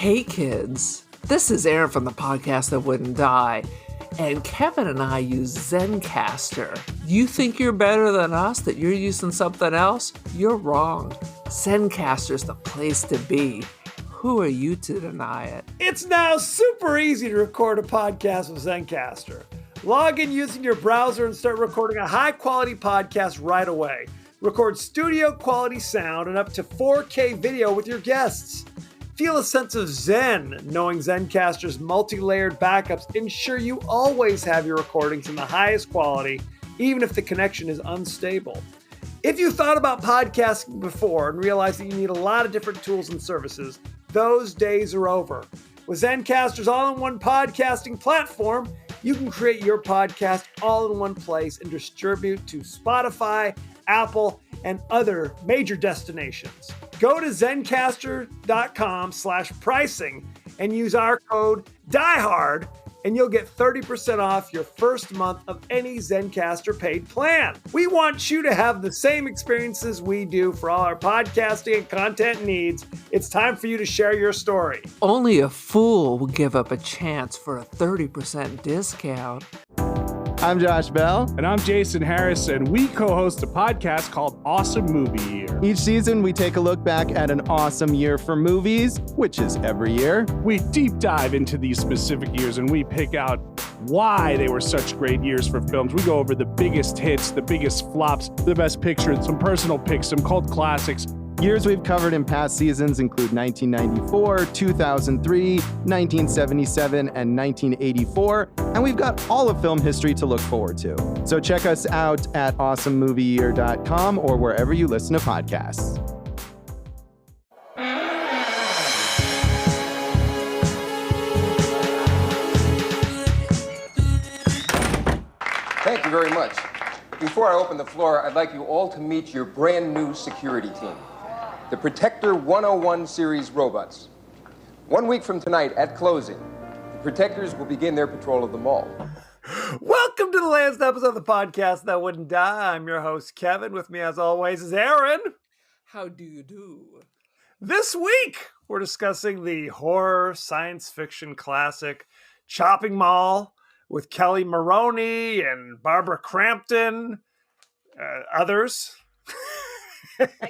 Hey kids, this is Aaron from the podcast that wouldn't die, and Kevin and I use Zencastr. You think you're better than us, that you're using something else? You're wrong. Zencastr's the place to be. Who are you to deny it? It's now super easy to record a podcast with Zencastr. Log in using your browser and start recording a high-quality podcast right away. Record studio-quality sound and up to 4K video with your guests. Feel a sense of zen knowing Zencastr's multi-layered backups ensure you always have your recordings in the highest quality, even if the connection is unstable. If you thought about podcasting before and realized that you need a lot of different tools and services, those days are over. With Zencastr's all-in-one podcasting platform, you can create your podcast all in one place and distribute to Spotify, Apple, and other major destinations. Go to zencastr.com/pricing and use our code DIEHARD and you'll get 30% off your first month of any Zencastr paid plan. We want you to have the same experiences we do for all our podcasting and content needs. It's time for you to share your story. Only a fool will give up a chance for a 30% discount. I'm Josh Bell. And I'm Jason Harris, and we co-host a podcast called Awesome Movie Year. Each season, we take a look back at an awesome year for movies, which is every year. We deep dive into these specific years, and we pick out why they were such great years for films. We go over the biggest hits, the biggest flops, the best pictures, some personal picks, some cult classics. Years we've covered in past seasons include 1994, 2003, 1977, and 1984, and we've got all of film history to look forward to. So check us out at awesomemovieyear.com or wherever you listen to podcasts. Thank you very much. Before I open the floor, I'd like you all to meet your brand new security team. The Protector 101 series robots. 1 week from tonight at closing, the Protectors will begin their patrol of the mall. Welcome to the latest episode of the podcast that wouldn't die. I'm your host, Kevin. With me, as always, is Aaron. How do you do? This week, we're discussing the horror science fiction classic Chopping Mall with Kelly Maroney and Barbara Crampton, others.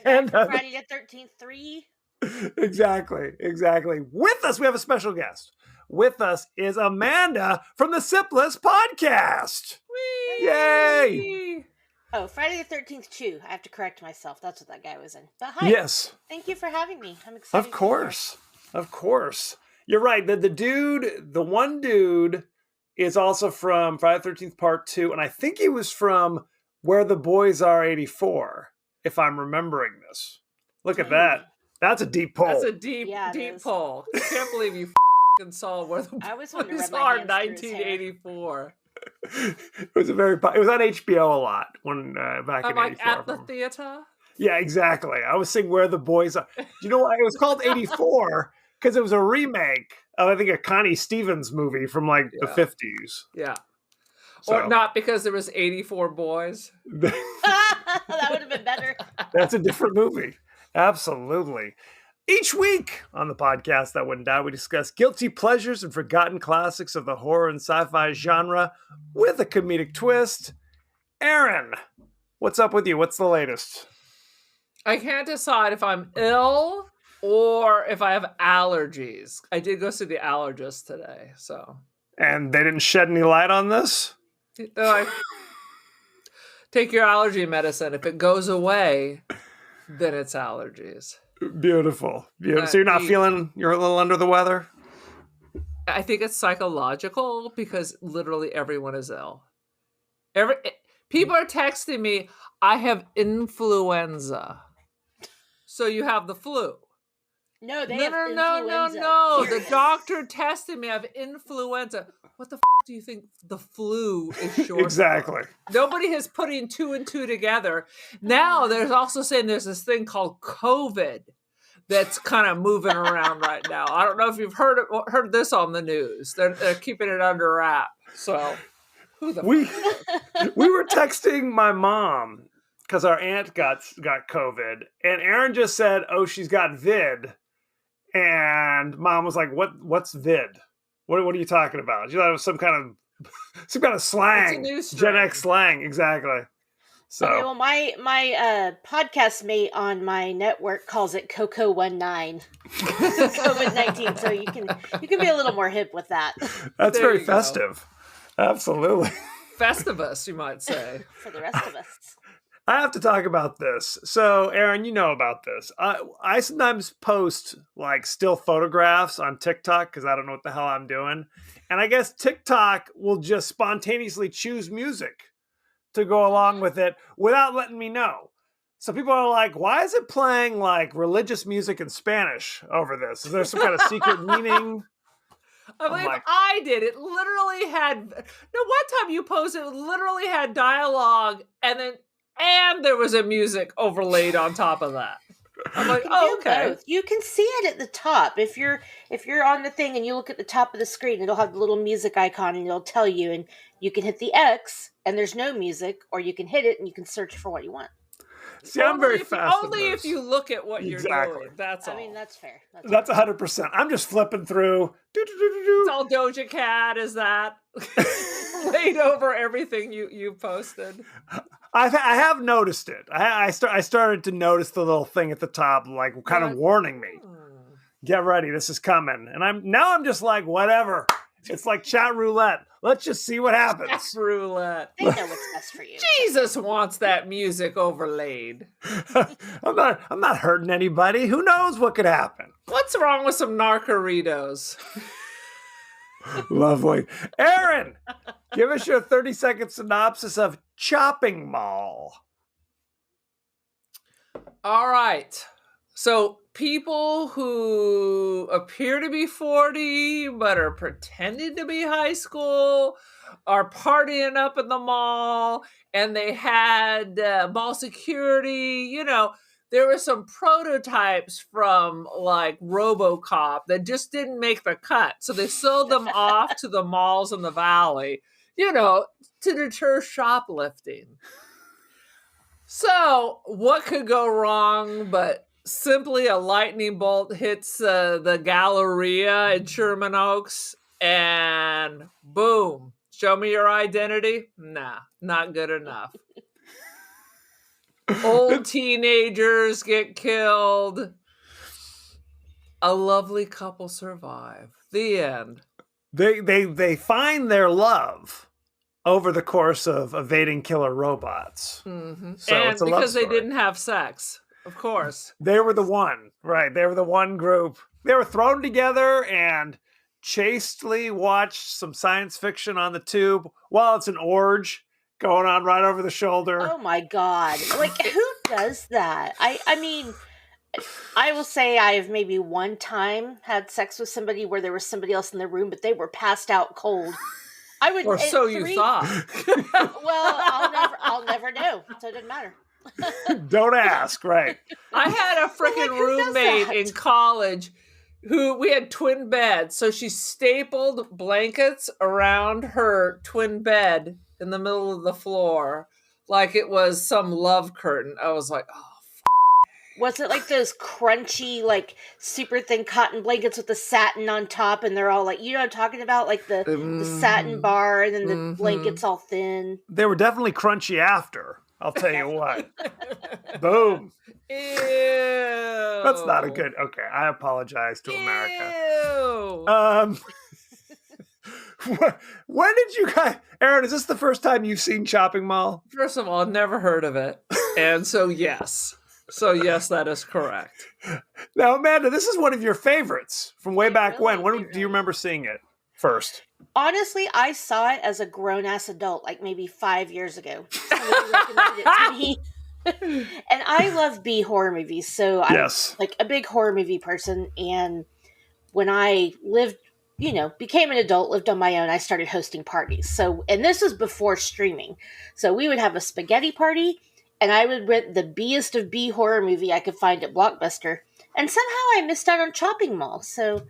And Friday the 13th 3. Exactly. With us, we have a special guest. With us is Amanda from the Sipless podcast. Whee! Yay! Oh, Friday the 13th 2. I have to correct myself. That's what that guy was in. But hi. Yes. Thank you for having me. I'm excited. Of course. You're right. The one dude is also from Friday the 13th Part 2, and I think he was from Where the Boys Are 84, if I'm remembering this. Look at that. That's a deep pull. That's a deep pull. I can't believe you f***ing saw Where the Boys Are 1984. It was it was on HBO a lot when back in 84. Like at the theater? Yeah, exactly. I was seeing Where the Boys Are. Do you know why it was called 84? Because it was a remake of, I think, a Connie Stevens movie from the 50s. Yeah. So. Or not because there was 84 boys. That would have been better. That's a different movie. Absolutely. Each week on the podcast that wouldn't die, we discuss guilty pleasures and forgotten classics of the horror and sci-fi genre with a comedic twist. Aaron, what's up with you? What's the latest? I can't decide if I'm ill or if I have allergies. I did go see the allergist today, so. And they didn't shed any light on this? They're like, take your allergy medicine. If it goes away, then it's allergies. Beautiful. So you're you're a little under the weather? I think it's psychological because literally everyone is ill. People are texting me, I have influenza. So you have the flu. No, they have influenza. No. The doctor tested me. I have influenza. What the do you think the flu is short Exactly. of? Nobody is putting two and two together. Now there's also saying there's this thing called COVID that's kind of moving around right now. I don't know if you've heard this on the news. They're keeping it under wrap. So who the we were texting my mom because our aunt got COVID, and Aaron just said, "Oh, she's got vid." And Mom was like, "What's vid? What are you talking about?" She thought it was some kind of slang, It's a new Gen strain. X slang, exactly. So Okay, well, my podcast mate on my network calls it Coco 19 COVID-19, so you can be a little more hip with that that's There very you go. festive. Absolutely. Festivus, you might say. for the rest of us. I have to talk about this. So, Aaron, you know about this. I sometimes post like still photographs on TikTok because I don't know what the hell I'm doing. And I guess TikTok will just spontaneously choose music to go along with it without letting me know. So people are like, why is it playing like religious music in Spanish over this? Is there some kind of secret meaning? I believe like- I did. It literally had. No, one time you posted, it literally had dialogue, and there was a music overlaid on top of that. I'm like, You can oh, do okay. both. You can see it at the top. If you're on the thing and you look at the top of the screen, it'll have the little music icon and it'll tell you, and you can hit the X and there's no music, or you can hit it and you can search for what you want. See, I'm very Only if you- fast. at Only if this. you look at what you're Exactly. doing. That's all. I mean, that's fair. That's 100%. I'm just flipping through. It's all Doja Cat, is that? Laid over everything you posted. I have noticed it. I started to notice the little thing at the top, like kind of What? warning me. Get ready, this is coming. And I'm just like, whatever. It's like chat roulette. Let's just see what happens. Roulette. They know what's best for you. Jesus wants that music overlaid. I'm not hurting anybody. Who knows what could happen? What's wrong with some Narcoritos? Lovely. Aaron, give us your 30-second synopsis of Chopping Mall. All right. So people who appear to be 40 but are pretending to be high school are partying up in the mall, and they had mall security. You know, there were some prototypes from like RoboCop that just didn't make the cut. So they sold them off to the malls in the valley, you know, to deter shoplifting. So what could go wrong but simply a lightning bolt hits the Galleria in Sherman Oaks, and boom, show me your identity? Nah, not good enough. Old teenagers get killed. A lovely couple survive. The end. They find their love over the course of evading killer robots. Mm-hmm. So and it's a love because they story. didn't have sex, of course. They were the one, right? They were the one group. They were thrown together and chastely watched some science fiction on the tube while it's an orgy going on right over the shoulder. Oh my god! Like, who does that? I mean, I will say I have maybe one time had sex with somebody where there was somebody else in the room, but they were passed out cold. I would, Or so you thought. Well, I'll never know, so it doesn't matter. Don't ask, right? I had a freaking Like, who does roommate that? in college who we had twin beds. So she stapled blankets around her twin bed in the middle of the floor like it was some love curtain. I was like, oh, Was it like those crunchy, like super thin cotton blankets with the satin on top, and they're all like, you know what I'm talking about, like the satin bar, and then the blankets all thin. They were definitely crunchy after. I'll tell you what. Boom. ew. That's not a good. Okay, I apologize to America. Ew. When did you guys, Aaron? Is this the first time you've seen Chopping Mall? First of all, I've never heard of it. And so, yes. So, yes, that is correct. Now, Amanda, this is one of your favorites from way back really, when. it When do really you remember seeing it first? Honestly, I saw it as a grown-ass adult, like maybe 5 years ago. Somebody recommended it to me. And I love B horror movies, so I'm Yes. like a big horror movie person. And when I lived, became an adult, lived on my own, I started hosting parties. So, and this was before streaming. So we would have a spaghetti party, and I would rent the B-est of B horror movie I could find at Blockbuster. And somehow I missed out on Chopping Mall. So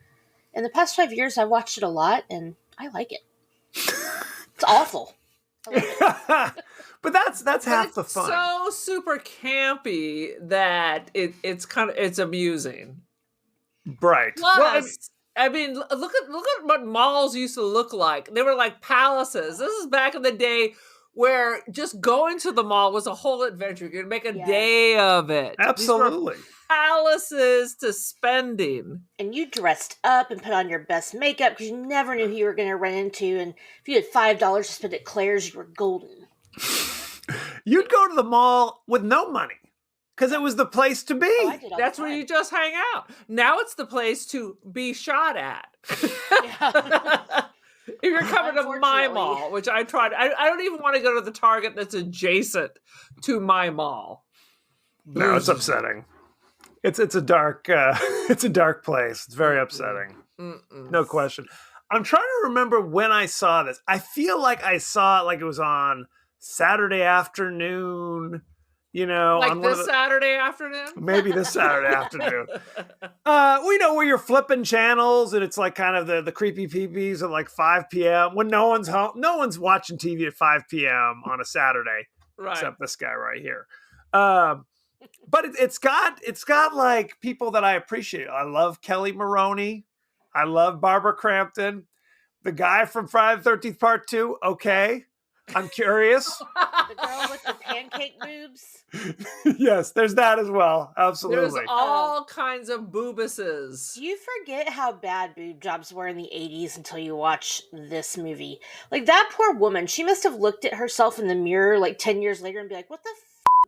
in the past 5 years, I've watched it a lot, and I like it. It's awful. I love it. But that's half the It's fun. so super campy that it's amusing. Right. Plus, I mean, look at what malls used to look like. They were like palaces. This is back in the day where just going to the mall was a whole adventure. You could make a day of it. Absolutely. These were palaces to spending. And you dressed up and put on your best makeup because you never knew who you were going to run into. And if you had $5 to spend at Claire's, you were golden. You'd go to the mall with no money because it was the place to be. Oh, I did all That's the where time. you just hang out. Now it's the place to be shot at. If you're coming to my Unfortunately. mall, which I tried, I don't even want to go to the Target that's adjacent to my mall. No, it's upsetting. It's a dark it's a dark place. It's very upsetting. No question. I'm trying to remember when I saw this. I feel like I saw it like it was on Saturday afternoon. You know, Like on one of this the, Saturday afternoon? maybe this Saturday afternoon. We know where you're flipping channels and it's like kind of the creepy peepees at like 5 p.m. when no one's home. No one's watching TV at 5 p.m. on a Saturday, Right. except this guy right here. But it's got like people that I appreciate. I love Kelly Maroney. I love Barbara Crampton. The guy from Friday the 13th Part 2. Okay. I'm curious. The girl with the pancake boobs. Yes, there's that as well. Absolutely. There's all kinds of boobuses. Do you forget how bad boob jobs were in the 80s until you watch this movie? Like, that poor woman, she must have looked at herself in the mirror like 10 years later and be like, what the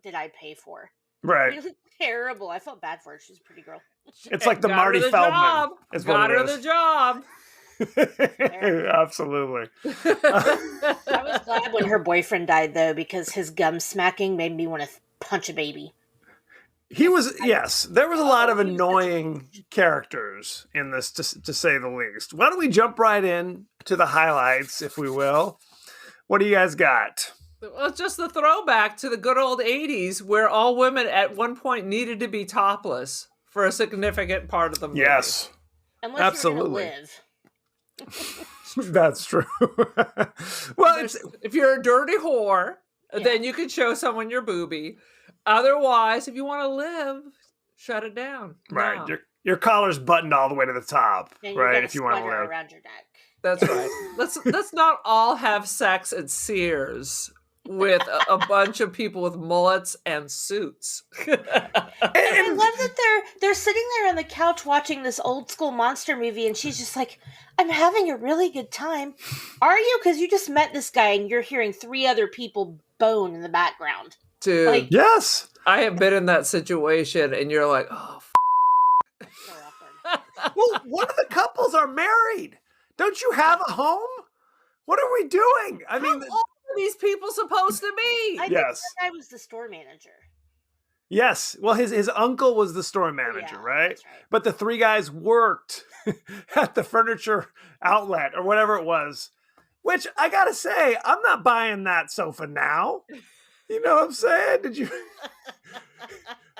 did I pay for? Right. Really terrible. I felt bad for her. She's a pretty girl. It's like the Got Marty her the Feldman. job. Is what Got it her is. the job. Absolutely. I was glad when her boyfriend died, though, because his gum smacking made me want to punch a baby. He was, yes, there was a lot of annoying characters in this, to say the least. Why don't we jump right in to the highlights, if we will? What do you guys got? Well, it's just the throwback to the good old 80s where all women at one point needed to be topless for a significant part of the movie. Yes, Unless absolutely. you're going to live. That's true. Well, it's, If you're a dirty whore, then you can show someone your boobie. Otherwise, if you want to live, shut it down. right. No. Your collar's buttoned all the way to the top, And right? got a If you want to sweater live. around your neck. That's right. Let's not all have sex at Sears with a bunch of people with mullets and suits. And I love that they're sitting there on the couch watching this old school monster movie, and she's just like, "I'm having a really good time." Are you? Because you just met this guy, and you're hearing 3 other people bone in the background. Dude, Like- Yes. I have been in that situation, and you're like, oh, So awkward. Well, one of the couples are married. Don't you have a home? What are we doing? I mean, how old are these people supposed to be? I think Yes. that guy was the store manager. yes. Well, his uncle was the store manager, Yeah, right? that's right. But the 3 guys worked at the furniture outlet or whatever it was, which I gotta say, I'm not buying that sofa now. You know what I'm saying? Did you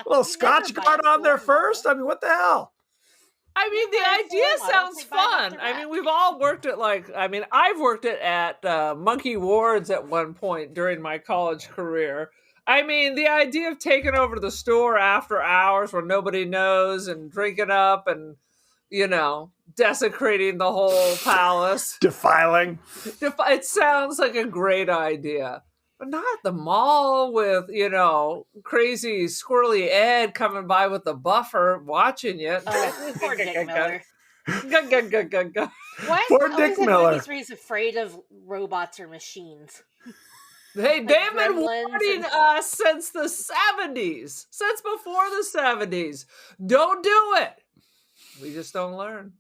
a little Scotch buy guard a on there floor first? I mean, what the hell? I mean, buy the a idea floor model, sounds they buy it off fun. the I rack. mean, we've all worked at I've worked at Monkey Ward's at one point during my college career. I mean, the idea of taking over the store after hours where nobody knows and drinking up and, desecrating the whole palace. Defiling. It sounds like a great idea. But not at the mall with, crazy squirrely Ed coming by with the buffer watching you. Oh, poor Dick Miller. Go. Why is Poor it always Dick in Miller. movies where he's afraid of robots or machines? Hey, they've been Gremlins warning and- us since the 70s, since before the 70s. Don't do it. We just don't learn.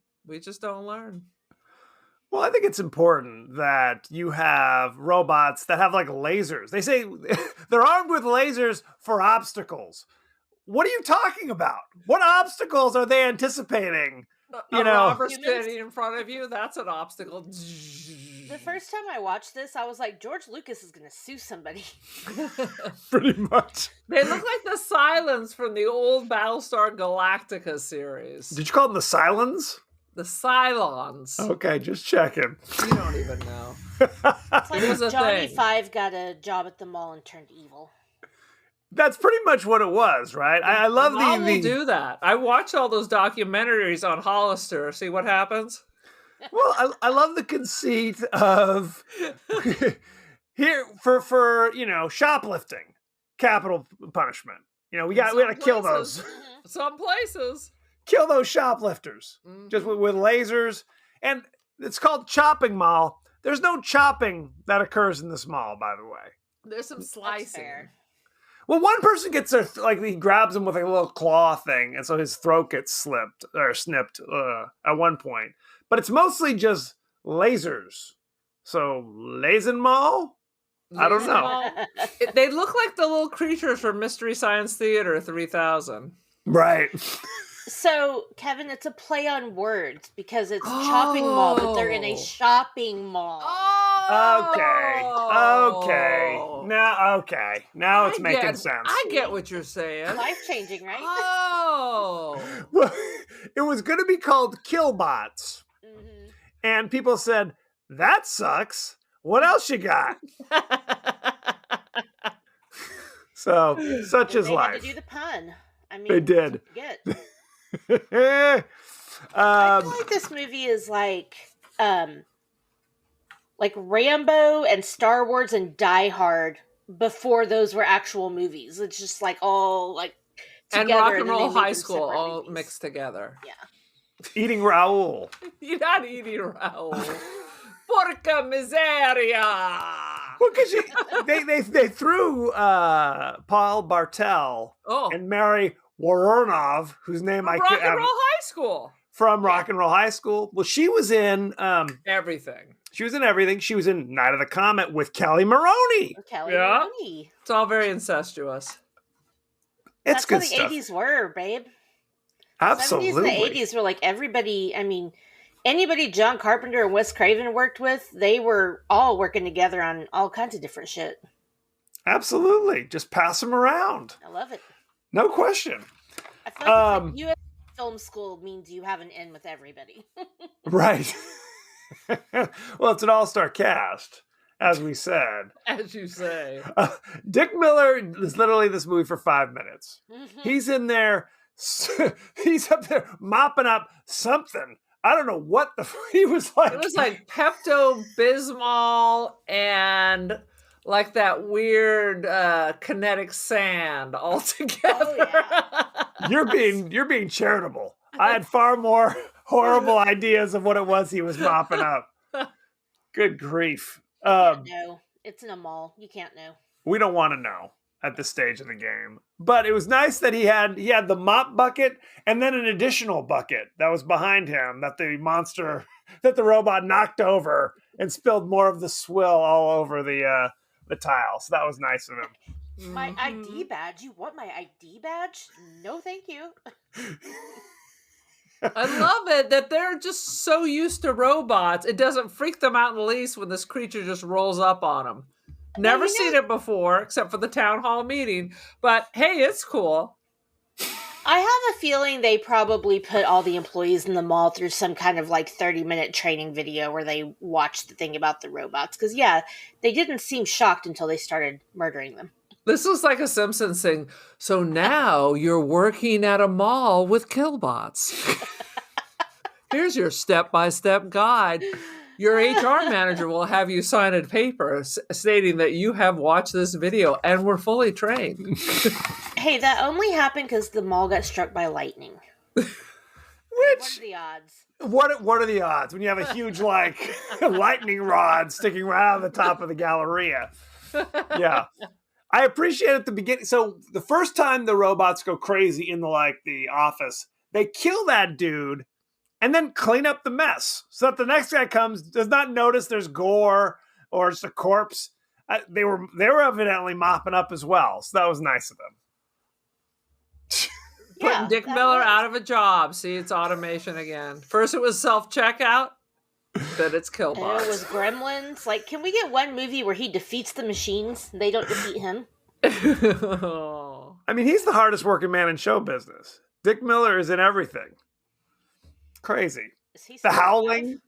Well, I think it's important that you have robots that have like lasers. They say they're armed with lasers for obstacles. What are you talking about? What obstacles are they anticipating? A know, robber humans- standing in front of you, that's an obstacle. The first time I watched this, I was like, George Lucas is going to sue somebody. Pretty much. They look like the Cylons from the old Battlestar Galactica series. Did you call them the Cylons? The Cylons. Okay, just checking. You don't even know. It's like It was a Johnny thing. Five got a job at the mall and turned evil. That's pretty much what it was, right? I love Mom will do that. I watch all those documentaries on Hollister. See what happens? Well, I love the conceit of here for shoplifting, capital punishment. We got to kill those. Some places. Kill those shoplifters just with lasers. And it's called Chopping Mall. There's no chopping that occurs in this mall, by the way. There's some slicing. Well, one person gets he grabs him with a little claw thing, and so his throat gets snipped at one point. But it's mostly just lasers. So, Lazen Mall? I don't know. They look like the little creatures from Mystery Science Theater 3000. Right. So, Kevin, it's a play on words because it's chopping mall, but they're in a shopping mall. Okay. Now it's making sense. I get what you're saying. Life-changing, right? Oh. Well, it was going to be called Killbots. Mm-hmm. And people said, that sucks. What else you got? So, such is life. They had to do the pun. I mean, they did. I feel like this movie is like Rambo and Star Wars and Die Hard before those were actual movies. It's just like all like and together, Rock and Roll High School all movies. mixed together. Yeah. Eating Raoul. You're not eating Raoul. Porca miseria. Well, because they threw Paul Bartel and Mary Woronov, whose name Rock and Roll High School. From Rock and Roll High School. Well, she was in everything. She was in everything. She was in Night of the Comet with Kelly Maroney. Maroney. It's all very incestuous. It's That's good how the stuff. 80s were, babe. Absolutely. 70s and the 80s were like everybody, anybody John Carpenter and Wes Craven worked with, they were all working together on all kinds of different shit. Absolutely. Just pass them around. I love it. No question. I feel like US film school means you have an in with everybody. Right. Well, it's an all-star cast, as we said. As you say. Dick Miller is literally this movie for 5 minutes. He's in there. He's up there mopping up something. I don't know what he was like. It was like Pepto-Bismol and like that weird kinetic sand all together. Oh, yeah. You're being charitable. I had far more horrible ideas of what it was he was mopping up. Good grief. No, it's in a mall. You can't know. We don't want to know at this stage of the game. But it was nice that he had the mop bucket and then an additional bucket that was behind him that the robot knocked over and spilled more of the swill all over the tile. So that was nice of him. My ID badge? You want my ID badge? No, thank you. I love it that they're just so used to robots. It doesn't freak them out in the least when this creature just rolls up on them. Never seen it before, except for the town hall meeting. But hey, it's cool. I have a feeling they probably put all the employees in the mall through some kind of like 30-minute training video where they watched the thing about the robots. Because they didn't seem shocked until they started murdering them. This was like a Simpsons thing. So now you're working at a mall with Killbots. Here's your step-by-step guide. Your HR manager will have you sign a paper stating that you have watched this video and were fully trained. Hey, that only happened because the mall got struck by lightning. What are the odds? What are the odds when you have a huge lightning rod sticking right out of the top of the Galleria? Yeah. I appreciate at the beginning. So the first time the robots go crazy in the office, they kill that dude and then clean up the mess so that the next guy does not notice there's gore or just a corpse. They were evidently mopping up as well. So that was nice of them. Putting Dick Miller out of a job. See, it's automation again. First it was self-checkout. Then it's Killbots. And it was Gremlins. Like, can we get one movie where he defeats the machines? They don't defeat him. I mean, he's the hardest working man in show business. Dick Miller is in everything. Crazy. The Howling.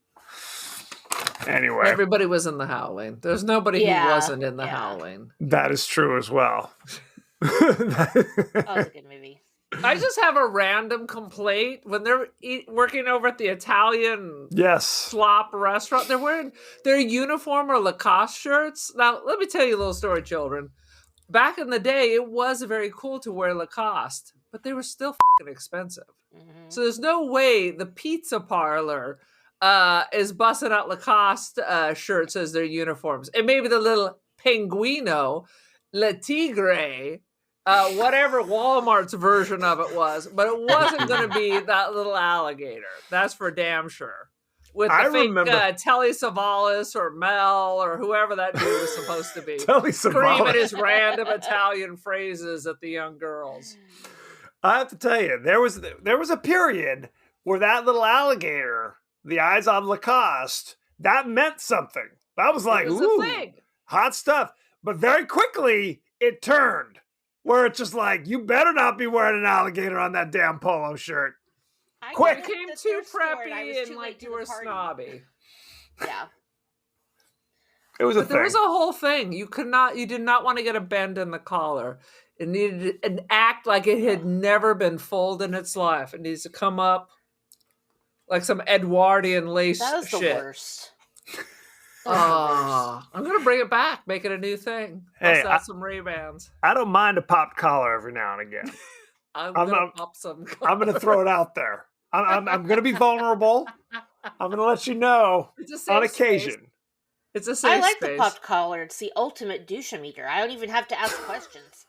Anyway. Everybody was in The Howling. There's nobody who wasn't in The Howling. That is true as well. Oh, it's a good movie. I just have a random complaint when they're working over at the Italian Yes. slop restaurant. They're wearing their uniform or Lacoste shirts. Now, let me tell you a little story, children. Back in the day, it was very cool to wear Lacoste, but they were still fucking expensive. Mm-hmm. So there's no way the pizza parlor is busting out Lacoste shirts as their uniforms. And maybe the little Pinguino, Le Tigre, whatever Walmart's version of it was, but it wasn't going to be that little alligator. That's for damn sure. With the I fake remember- Telly Savalas or Mel or whoever that dude was supposed to be. Telly Screaming Savalas. his random Italian phrases at the young girls. I have to tell you, there was a period where that little alligator, the eyes on Lacoste, that meant something. That was like, It was ooh, a thing. hot stuff. But very quickly, it turned where it's just like, you better not be wearing an alligator on that damn polo shirt. I Quick. got You it became at the too thrift store and I was preppy too and late like to you the were party. snobby. Yeah. It was a But there thing. was a whole thing. You did not want to get a bend in the collar. It needed an act like it had never been folded in its life. It needs to come up like some Edwardian lace That was the shit. worst. I'm gonna bring it back, make it a new thing. Hey, Bust out some Ray-Bans. I don't mind a popped collar every now and again. I'm I'm gonna not- pop some. I'm going to throw it out there. I'm going to be vulnerable. I'm going to let you know It's a safe on space. occasion. It's a safe I like space. the popped collar. It's the ultimate douche-meter. I don't even have to ask questions.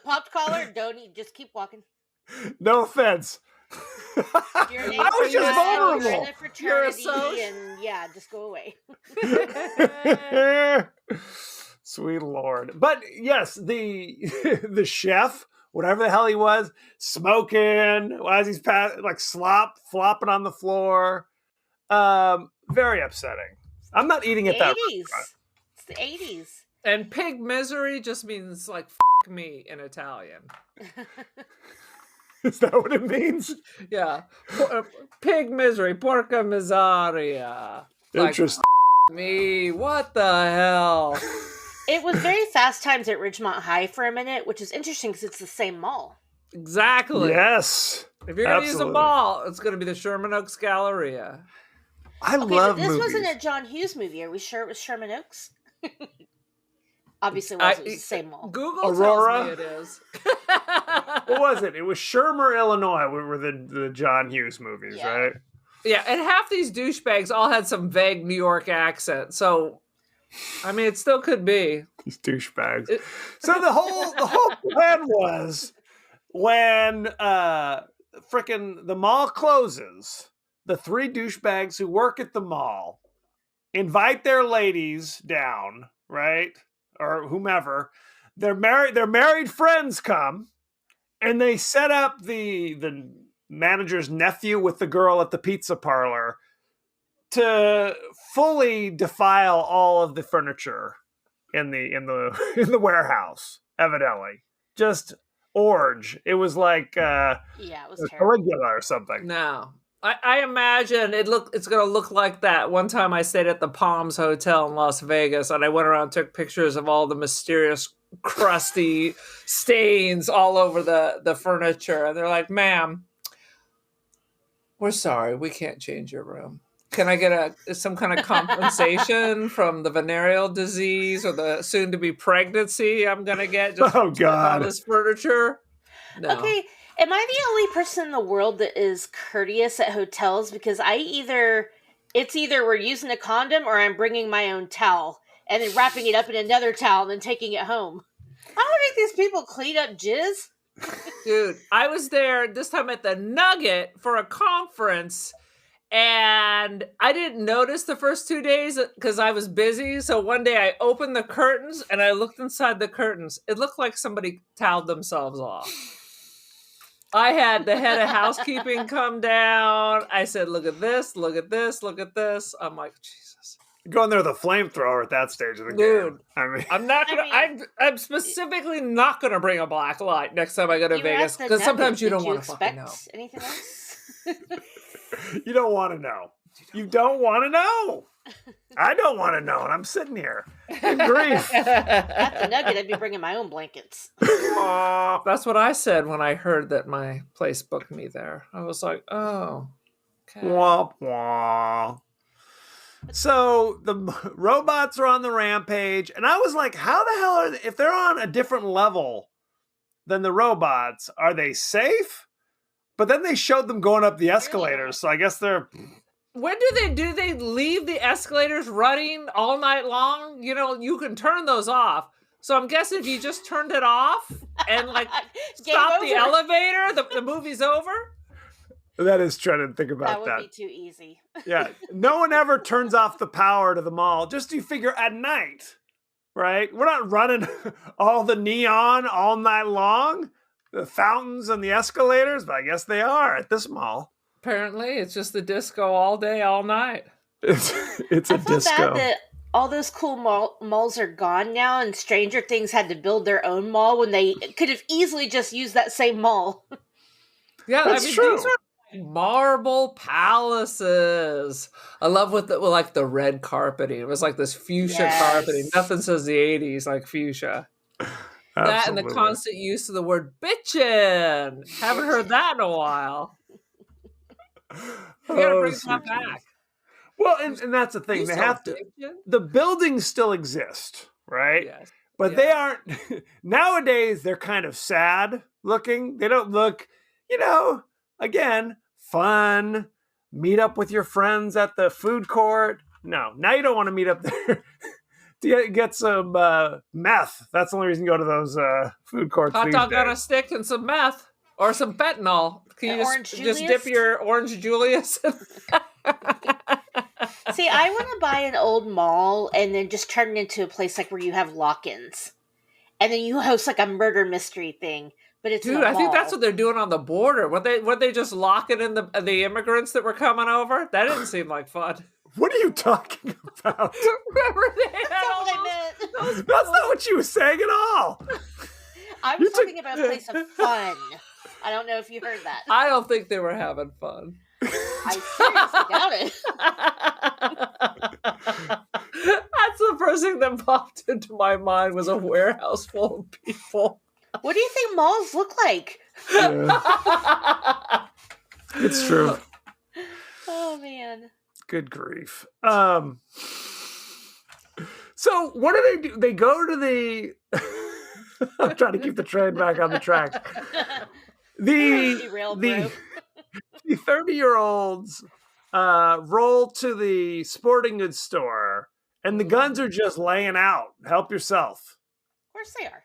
Popped collar, just keep walking. No offense. You're an I was just API, You're in vulnerable. a fraternity, soc. and yeah, just go away. Sweet Lord. But yes, the chef, whatever the hell he was, smoking as he's flopping on the floor. Very upsetting. I'm not eating at that 80s. restaurant. It's the 80s. And pig misery just means like me in Italian. Is that what it means? Yeah. Pig misery, porca miseria. Like, Interesting. me, what the hell? It was very Fast Times at Ridgemont High for a minute, which is interesting because it's the same mall. Exactly. Yes. If you're going to use a absolutely. ball, it's going to be the Sherman Oaks Galleria. I Okay, love but this movies. wasn't a John Hughes movie. Are we sure it was Sherman Oaks? Obviously, it was the same mall. Google Aurora? tells me it is. What was it? It was Shermer, Illinois, were the John Hughes movies, Yeah. right? Yeah, and half these douchebags all had some vague New York accent. So, I mean, it still could be. These douchebags. It- So the whole plan was when frickin' the mall closes, the three douchebags who work at the mall invite their ladies down, right? Or whomever. Their married friends come and they set up the manager's nephew with the girl at the pizza parlor to fully defile all of the furniture in the warehouse, evidently. Just orge. It was like Yeah, it was terrible. Caligula or something. No. I imagine it's going to look like that. One time I stayed at the Palms Hotel in Las Vegas and I went around and took pictures of all the mysterious crusty stains all over the furniture. And they're like, ma'am, we're sorry. We can't change your room. Can I get some kind of compensation from the venereal disease or the soon-to-be pregnancy I'm going to get just Oh, from God. all this furniture? No. Okay, am I the only person in the world that is courteous at hotels? Because it's either we're using a condom or I'm bringing my own towel and then wrapping it up in another towel and then taking it home. How do I make these people clean up jizz? Dude, I was there this time at the Nugget for a conference and I didn't notice the first 2 days because I was busy. So one day I opened the curtains and I looked inside the curtains. It looked like somebody toweled themselves off. I had the head of housekeeping come down. I said, look at this, look at this, look at this. I'm like, Jesus. Going there with a flamethrower at that stage of the Dude. game. I mean, I'm not gonna. I'm specifically not gonna bring a black light next time I go to You were Vegas at the because sometimes Nugget. you don't Did want to fucking know. expect anything else? you don't want to know. You don't want to know. I don't want to know, and I'm sitting here. Good grief. At the Nugget, I'd be bringing my own blankets. Aw. That's what I said when I heard that my place booked me there. I was like, oh, okay. Womp womp. So the robots are on the rampage, and I was like, how the hell are they, if they're on a different level than the robots, are they safe? But then they showed them going up the escalators, so I guess they're... When do they leave the escalators running all night long? You know, you can turn those off. So I'm guessing if you just turned it off and like stop the elevator, the movie's over. That is trying to think about That would be too easy. Yeah, no one ever turns off the power to the mall. Just you figure at night, right? We're not running all the neon all night long, the fountains and the escalators, but I guess they are at this mall. Apparently, it's just the disco all day, all night. It's a I feel disco. bad that all those cool malls are gone now, and Stranger Things had to build their own mall when they could have easily just used that same mall. Yeah, That's true. These are marble palaces. I love with the red carpeting. It was like this fuchsia carpeting. Nothing says the 80s like fuchsia. That and the constant use of the word bitchin'. Haven't heard that in a while. You gotta bring that back. Well, and that's the thing. You They saw have to. bitchin'? The buildings still exist, right? Yes. But they aren't. Nowadays, they're kind of sad looking. They don't look, again, fun. Meet up with your friends at the food court. No, now you don't want to meet up there to get some meth. That's the only reason you go to those food courts. Hot these dog on a days. stick and some meth. Or some fentanyl. Can you Orange just Julius? dip your orange Julius? See, I want to buy an old mall and then just turn it into a place like where you have lock-ins, and then you host like a murder mystery thing. But it's Dude, I think that's what they're doing on the border. What they just locking in the immigrants that were coming over? That didn't seem like fun. What are you talking about? Remember they had That's all what I those- meant. That's not what you were saying at all. I was talking about a place of fun. I don't know if you heard that. I don't think they were having fun. I seriously doubt it. That's the first thing that popped into my mind was a warehouse full of people. What do you think malls look like? It's true. Oh man. Good grief. So what do? They go to the... I'm trying to keep the train back on the tracks. Derailed, bro. The 30-year-olds roll to the sporting goods store, and the guns are just laying out. Help yourself. Of course they are.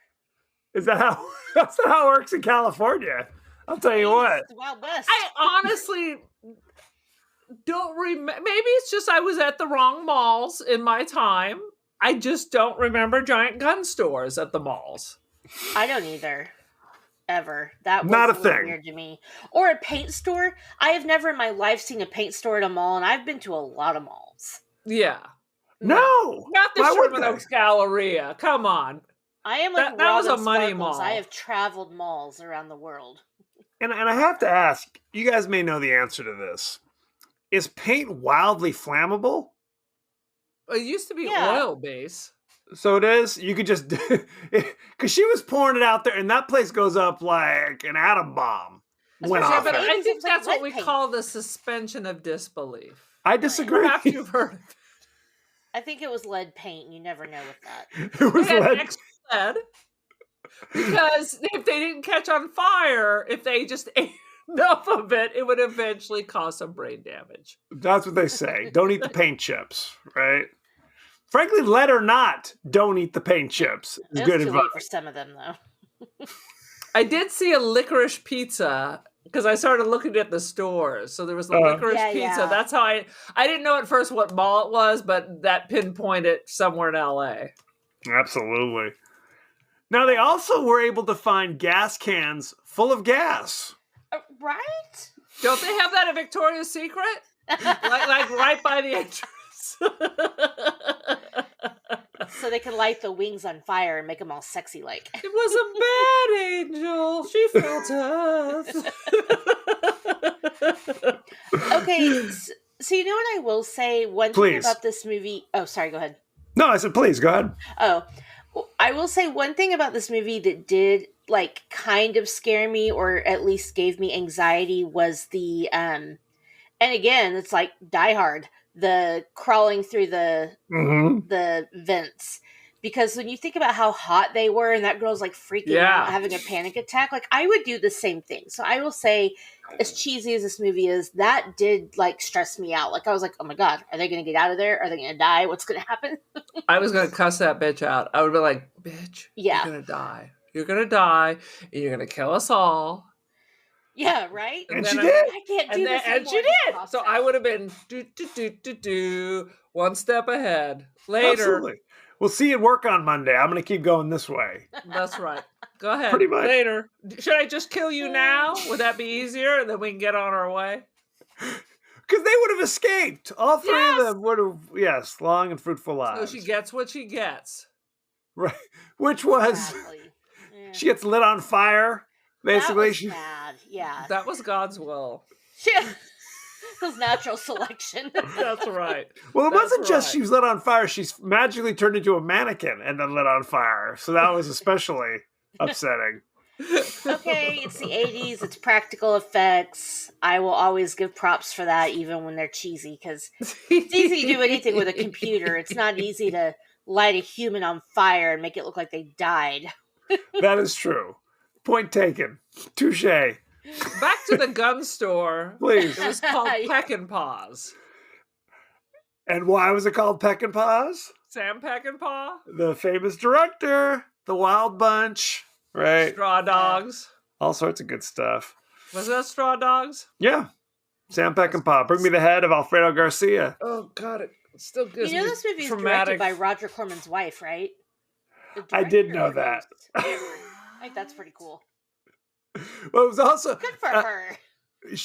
Is that how? That's not how it works in California. I'll tell you what. It's the Wild West. I honestly don't remember. Maybe it's just I was at the wrong malls in my time. I just don't remember giant gun stores at the malls. I don't either. Ever. That was Not a little thing. weird to me. Or a paint store. I have never in my life seen a paint store at a mall, and I've been to a lot of malls. Yeah. No. Not the Why would Sherman they? Oaks Galleria. Come on. I am like That was a Robin money Sparkles. mall. I have traveled malls around the world. And I have to ask, you guys may know the answer to this. Is paint wildly flammable? It used to be Yeah. oil base. So it is? You could just... Because she was pouring it out there, and that place goes up like an atom bomb. Went Especially off But if it. I think It's like that's what lead we paint. call the suspension of disbelief. I disagree. Perhaps you've heard of it. I think it was lead paint. You never know with that. It was They had lead. extra lead because if they didn't catch on fire, if they just ate enough of it, it would eventually cause some brain damage. That's what they say. Don't eat the paint chips, right? Frankly, lead or not, don't eat the paint chips. It's It good was too advice. late for some of them, though. I did see a licorice pizza because I started looking at the stores. So there was the licorice Yeah, pizza. yeah. That's how I didn't know at first what mall it was, but that pinpointed somewhere in LA. Absolutely. Now, they also were able to find gas cans full of gas. Right? Don't they have that at Victoria's Secret? like right by the entrance. So they can light the wings on fire and make them all sexy like. It was a bad angel. She felt us. Okay, So you know what I will say? One thing Please. about this movie. Oh, sorry. Go ahead. No, I said, please, go ahead. Oh, I will say one thing about this movie that did like kind of scare me, or at least gave me anxiety, was the and again, it's like Die Hard, the crawling through the vents. Because when you think about how hot they were and that girl's like freaking out, having a panic attack, like I would do the same thing. So I will say, as cheesy as this movie is, that did like stress me out. Like I was like, oh my God, are they going to get out of there? Are they going to die? What's going to happen? I was going to cuss that bitch out. I would be like, bitch, Yeah. you're going to die. You're going to die and you're going to kill us all. Yeah, right? And then she I- did. I can't do And, this and she anymore. did. So I would have been one step ahead. Later. Absolutely. We'll see you at work on Monday. I'm going to keep going this way. That's right. Go ahead. Pretty much. Later. Should I just kill you now? Would that be easier? And then we can get on our way? Because they would have escaped. All three of them would have, yes, long and fruitful So lives. she gets what she gets. Right. Which was, Exactly. Yeah. she gets lit on fire. Basically, that was she. bad. Yeah. That was God's will. It was natural selection. That's right. Well, it That's wasn't just right. she was lit on fire. She's magically turned into a mannequin and then lit on fire. So that was especially upsetting. Okay, it's the 80s. It's practical effects. I will always give props for that, even when they're cheesy, because it's easy to do anything with a computer. It's not easy to light a human on fire and make it look like they died. That is true. Point taken. Touche. Back to the gun store. Please. It was called Peckinpah's. And why was it called Peck and Paws? Sam Peckinpah? The famous director, The Wild Bunch, right? Straw Dogs. All sorts of good stuff. Was that Straw Dogs? Yeah. Sam Peckinpah. Bring me the head of Alfredo Garcia. Oh, God. It still gives You know me this movie is traumatic. directed by Roger Corman's wife, right? The I did director know of that. Ghost. I think that's pretty cool. Well, it was also Good for her.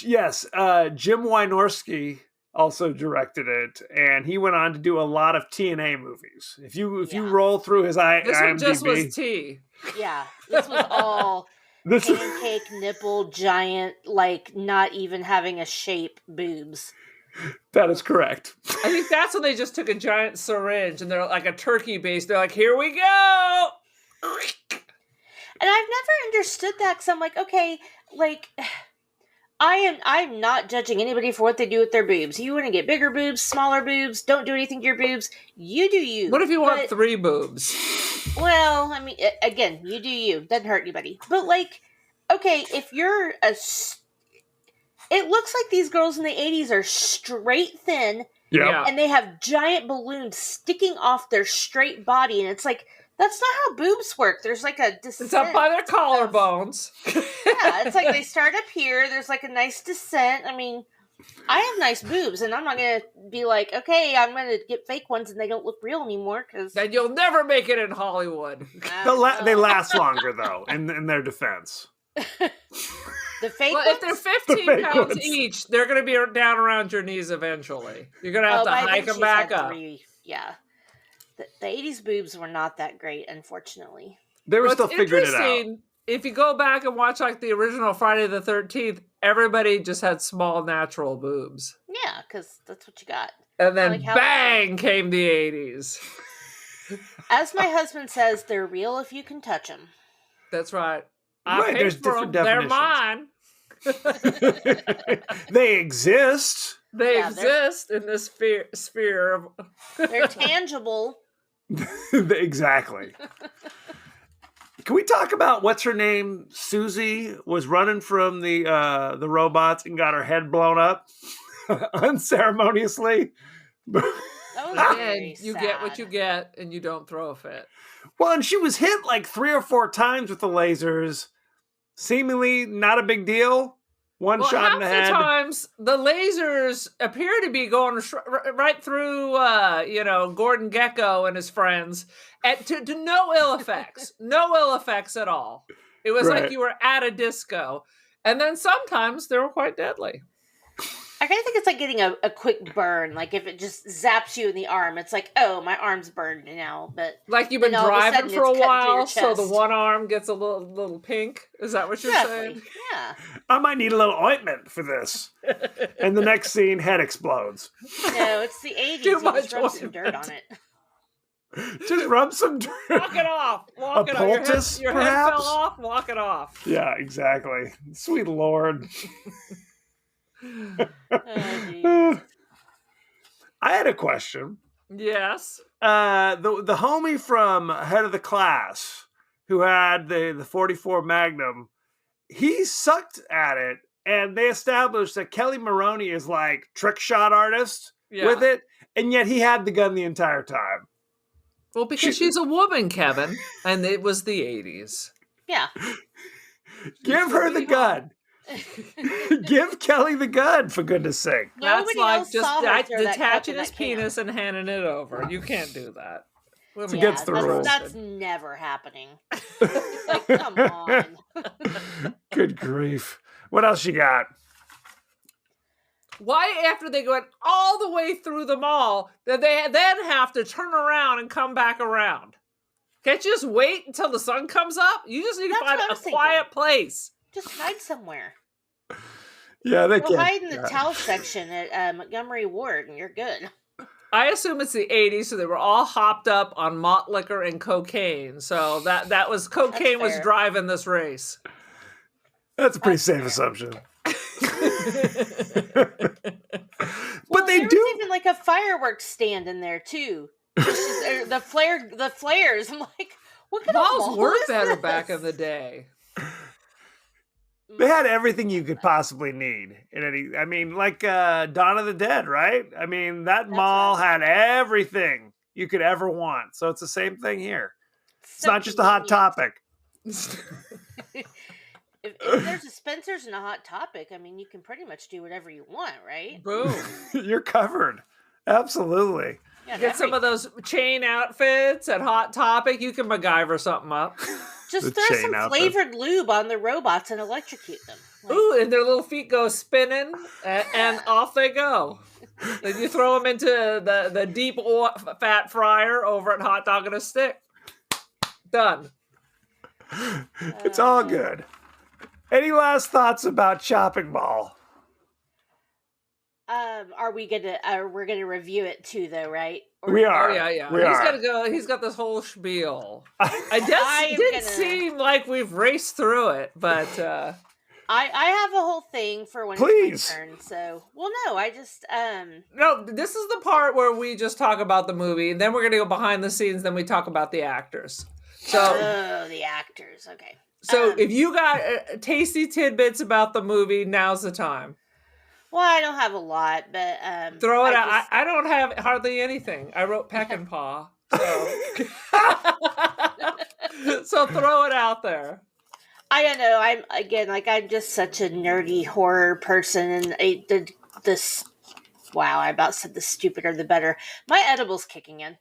yes. Jim Wynorski also directed it, and he went on to do a lot of TNA movies. If you Yeah. roll through his This one IMDb, just was tea. Yeah, this was all this is pancake nipple giant, like not even having a shape boobs. that is correct. I think that's when they just took a giant syringe and they're like a turkey base. They're like, here we go. And I've never understood that because I'm like, okay, like I'm not judging anybody for what they do with their boobs. You want to get bigger boobs, smaller boobs, don't do anything to your boobs. You do you. What if you want But- 3 boobs? Well, I mean, again, you do you. Doesn't hurt anybody. But like, okay, if you're it looks like these girls in the 80s are straight thin Yeah. and they have giant balloons sticking off their straight body, and it's like, that's not how boobs work. There's like a descent. It's up by their collarbones. Yeah, it's like they start up here. There's like a nice descent. I mean, I have nice boobs, and I'm not gonna be like, okay, I'm gonna get fake ones, and they don't look real anymore because Then you'll never make it in Hollywood. They last longer though. In their defense, the fake Well, if ones. they're 15 fake pounds ones. each, they're going to be down around your knees eventually. You're going to have to I think hike them she's back had up. 3. Yeah, the 80s boobs were not that great, unfortunately. they were What's still figuring it out. interesting, if you go back and watch like the original Friday the 13th, everybody just had small natural boobs. Yeah, because that's what you got. And then Like how- bang came the 80s. As my husband says, they're real if you can touch them. That's right. I Right, paid there's for different 'em. They're definitions. mine. They exist. They Yeah, they're- exist in this sphere of. They're tangible. Exactly. Can we talk about what's her name? Susie was running from the robots and got her head blown up unceremoniously. That was very Again, you get what sad. you get, and you don't throw a fit. Well, and she was hit like 3 or 4 times with the lasers. Seemingly not a big deal. One Well, shot half in the the head. times the lasers appear to be going right through, Gordon Gekko and his friends, and to no ill effects, no ill effects at all. It was Right. like you were at a disco, and then sometimes they were quite deadly. I kind of think it's like getting a quick burn. Like if it just zaps you in the arm, it's like, oh, my arm's burned now. But Like you've been then all of a driving sudden for a it's cutting through your while, so the chest. one arm gets a little pink. Is that what you're saying? Exactly. Yeah. I might need a little ointment for this. And the next scene, head explodes. No, it's the 80s. Too You much just rub some dirt ointment. on it. Just rub some dirt. Walk it off. Walk A it off. poultice, Your head perhaps? fell off. Walk it off. Yeah, exactly. Sweet Lord. Oh, geez. I had a question. Yes. The homie from Head of the Class who had the 44 Magnum, he sucked at it, and they established that Kelly Maroney is like trick shot artist with it, and yet he had the gun the entire time. Well, because she's a woman, Kevin, and it was the 80s. Yeah. Give her the gun. Give Kelly the gun, for goodness sake. That's Nobody like else just saw her throw that cup detaching in his that can. penis and handing it over. You can't do that. It's against the rules. That's never happening. Like, come on. Good grief. What else you got? Why, after they went all the way through the mall, did they then have to turn around and come back around? Can't you just wait until the sun comes up? You just need to That's find what I a was thinking. quiet place. Just hide somewhere. Yeah, they Go can't. hide in the towel section at Montgomery Ward, and you're good. I assume it's the 80s, so they were all hopped up on malt liquor and cocaine. So that was cocaine was fair. driving this race. That's a pretty safe assumption. Well, But they there do. was even like a fireworks stand in there too. The flares. I'm like, what kind of Malls mall were is better this? back in the day. They had everything you could possibly need in any. I mean, like Dawn of the Dead, right? I mean, that mall right. had everything you could ever want. So it's the same thing here. It's So not just a hot convenient. topic. If there's a Spencer's and a Hot Topic, I mean, you can pretty much do whatever you want, right? Boom. You're covered. Absolutely. Yeah, Get some of those chain outfits at Hot Topic. You can MacGyver something up. Just the throw chain some outfit. flavored lube on the robots and electrocute them. Like, Ooh, and their little feet go spinning, and off they go. Then you throw them into the deep fat fryer over at Hot Dog and a Stick. Done. It's all good. Any last thoughts about Chopping Mall? are we gonna we're gonna review it too, though, right? Or- We are. Oh yeah. We He's are. gotta go. He's got this whole spiel. I It am didn't gonna- seem like we've raced through it, but I have a whole thing for when Please. it's my turn. So, well, no, I just no. This is the part where we just talk about the movie, and then we're gonna go behind the scenes. Then we talk about the actors. So, oh, the actors. Okay. if you got tasty tidbits about the movie, now's the time. Well, I don't have a lot, but Throw it out. just- I don't have hardly anything. I wrote Peck and Paw. So. So throw it out there. I don't know. I'm just such a nerdy horror person, and this. Wow, I about said the stupider the better. My edible's kicking in.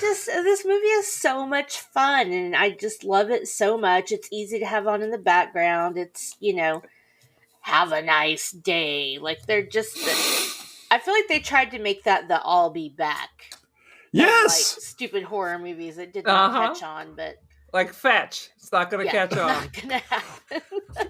This movie is so much fun, and I just love it so much. It's easy to have on in the background. It's, have a nice day. Like, they're just, I feel like they tried to make that the I'll Be Back. Yes. Like, stupid horror movies that did not catch on, but Like Fetch. It's not going to catch on. not gonna happen.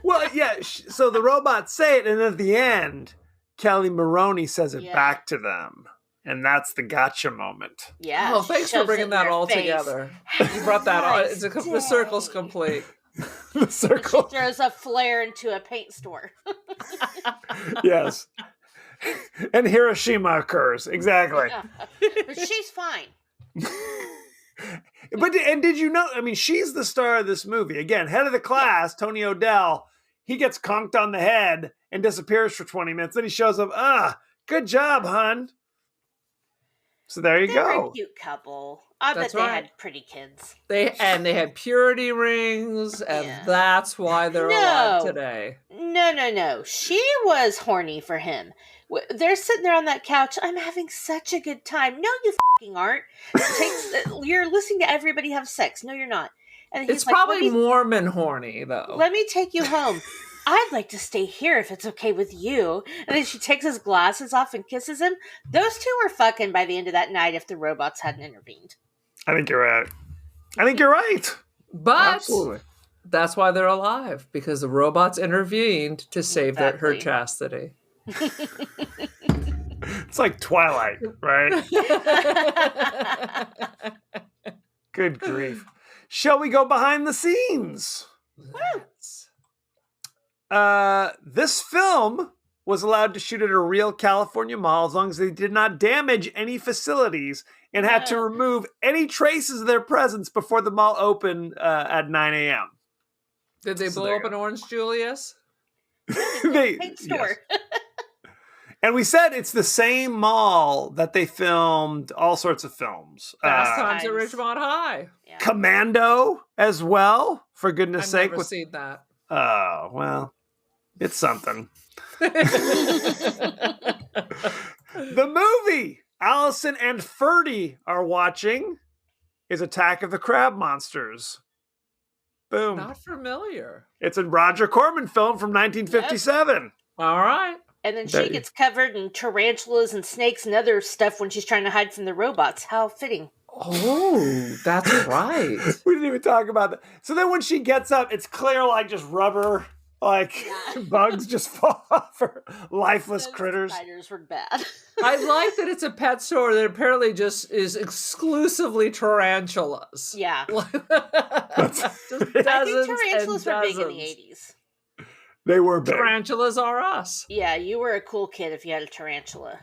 Well, yeah. So the robots say it, and at the end, Kelly Maroney says it Yeah. back to them. And that's the gotcha moment. Yeah. Oh, she thanks for shoves it bringing in that their all face. together. You brought that all. Nice The circle's day. complete. The She circle. throws a flare into a paint store. Yes. And Hiroshima occurs. Exactly. But she's fine. And did you know? I mean, she's the star of this movie. Again, head of the class, Tony O'Dell. He gets conked on the head and disappears for 20 minutes. Then he shows up. Good job, hun. So there you They were a go. cute couple. I That's bet they right. had pretty kids. They had purity rings, and Yeah. that's why they're alive today. No. She was horny for him. They're sitting there on that couch. I'm having such a good time. No, you fucking aren't. You're listening to everybody have sex. No, you're not. And he's It's like, probably Mormon horny, though. let me take you home. I'd like to stay here if it's okay with you. And then she takes his glasses off and kisses him. Those two were fucking by the end of that night if the robots hadn't intervened. I think you're right. I think you're right. But Absolutely. that's why they're alive, because the robots intervened to save her Exactly. chastity. It's like Twilight, right? Good grief. Shall we go behind the scenes? This film was allowed to shoot at a real California mall as long as they did not damage any facilities and had to remove any traces of their presence before the mall opened at 9 a.m. Did they So blow there up you an Orange Julius? Paint store. yes. And we said it's the same mall that they filmed all sorts of films. Fast Times at Times. Ridgemont High. Yeah. Commando as well, for goodness I've sake. never seen that. Oh, well, it's something. The movie Allison and Ferdy are watching is Attack of the Crab Monsters. Boom. Not familiar. It's a Roger Corman film from 1957. All right. And then There she you- gets covered in tarantulas and snakes and other stuff when she's trying to hide from the robots. How fitting. Oh, that's right. We didn't even talk about that. So then when she gets up, it's clear like just rubber, like bugs just fall off her, lifeless Those critters. spiders were bad. I like that it's a pet store that apparently just is exclusively tarantulas. Yeah. Just I think tarantulas were big in the 80s. They were big. Tarantulas are us. Yeah, you were a cool kid if you had a tarantula.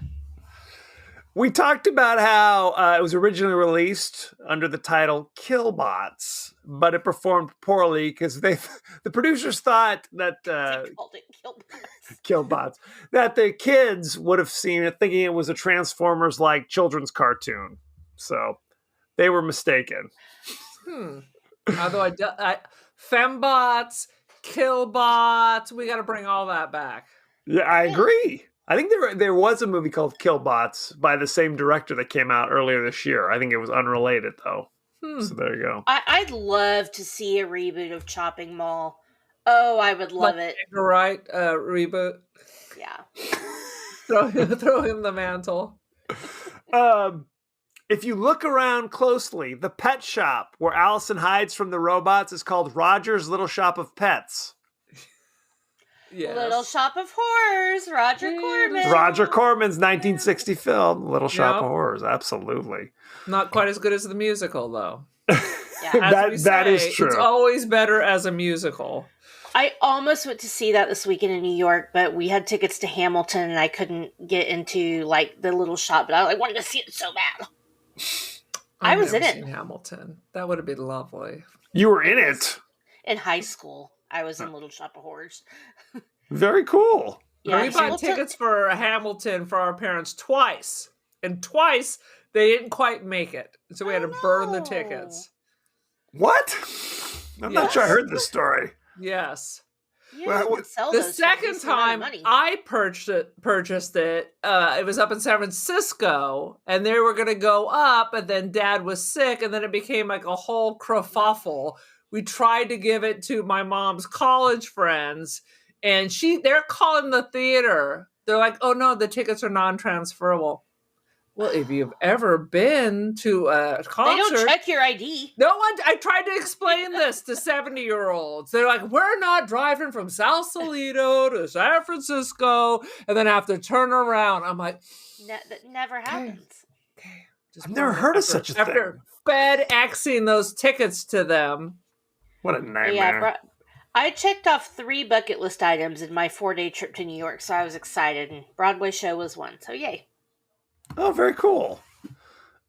We talked about how it was originally released under the title Killbots, but it performed poorly because the producers thought that They called it Killbots. Killbots, that the kids would have seen it thinking it was a Transformers-like children's cartoon. So they were mistaken. Although fembots, killbots, we got to bring all that back. Yeah, I agree. I think there was a movie called Killbots by the same director that came out earlier this year. I think it was unrelated though. So there you go. I'd love to see a reboot of Chopping Mall. Oh, I would love it. Edgar Wright reboot. Yeah. Throw him the mantle. If you look around closely, the pet shop where Allison hides from the robots is called Roger's Little Shop of Pets. Yes. Little Shop of Horrors, Roger Corman. Roger Corman's 1960 film, Little Shop Yep. of Horrors. Absolutely. Not quite as good as the musical, though. Yeah. As we that is say, true. It's always better as a musical. I almost went to see that this weekend in New York, but we had tickets to Hamilton and I couldn't get into like the little shop, but I wanted to see it so bad. I was in never it. seen Hamilton. That would have been lovely. You were in it. In high school, I was in Little Shop of Horrors. Very cool. Yeah, we bought Hamilton- tickets for Hamilton for our parents twice, and twice they didn't quite make it, so we had to burn the no. tickets. What? I'm not sure I heard this story. Yes. Yeah, Well, you could sell The those for a second decent amount of time money. I purchased it, it was up in San Francisco, and they were going to go up, and then Dad was sick, and then it became like a whole kerfuffle. We tried to give it to my mom's college friends, and they're calling the theater. They're like, "Oh no, the tickets are non-transferable." Well, if you've ever been to a They concert, don't check your ID. no one. I tried to explain this to 70-year-olds. They're like, "We're not driving from Sausalito to San Francisco and then have to turn around." I'm like, That never happens. "Okay." Just I've never heard of such a after thing. FedExing those tickets to them. What a nightmare. Yeah, I checked off 3 bucket list items in my 4-day trip to New York, so I was excited, and Broadway show was one. So yay! Oh, very cool.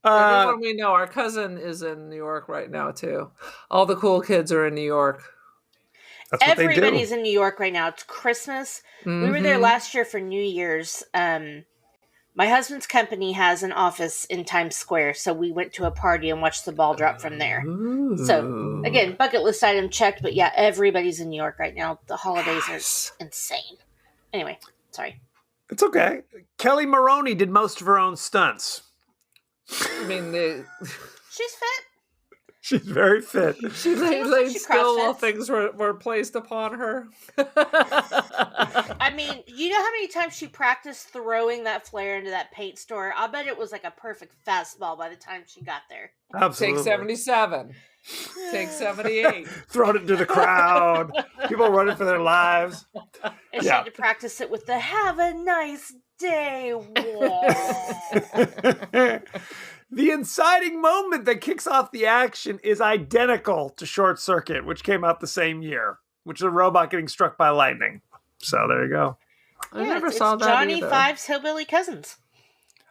Everyone we know, our cousin is in New York right now too. All the cool kids are in New York. That's what Everybody's they do. in New York right now. It's Christmas. We were there last year for New Year's. My husband's company has an office in Times Square, so we went to a party and watched the ball drop from there. So again, bucket list item checked, but yeah, everybody's in New York right now. The holidays are insane. Anyway, sorry. It's okay. Kelly Maroney did most of her own stunts. I mean, She's fit. She's very fit. She laid She still while CrossFits. things were placed upon her. I mean, you know how many times she practiced throwing that flare into that paint store? I'll bet it was like a perfect fastball by the time she got there. Absolutely. Take 77. Take 78. Throwing it to the crowd. People running for their lives. And she Yeah. had to practice it with the "Have a nice day" wall. The inciting moment that kicks off the action is identical to Short Circuit, which came out the same year, which is a robot getting struck by lightning. So there you go. I Yeah, never it's saw that Johnny either. Five's Hillbilly Cousins.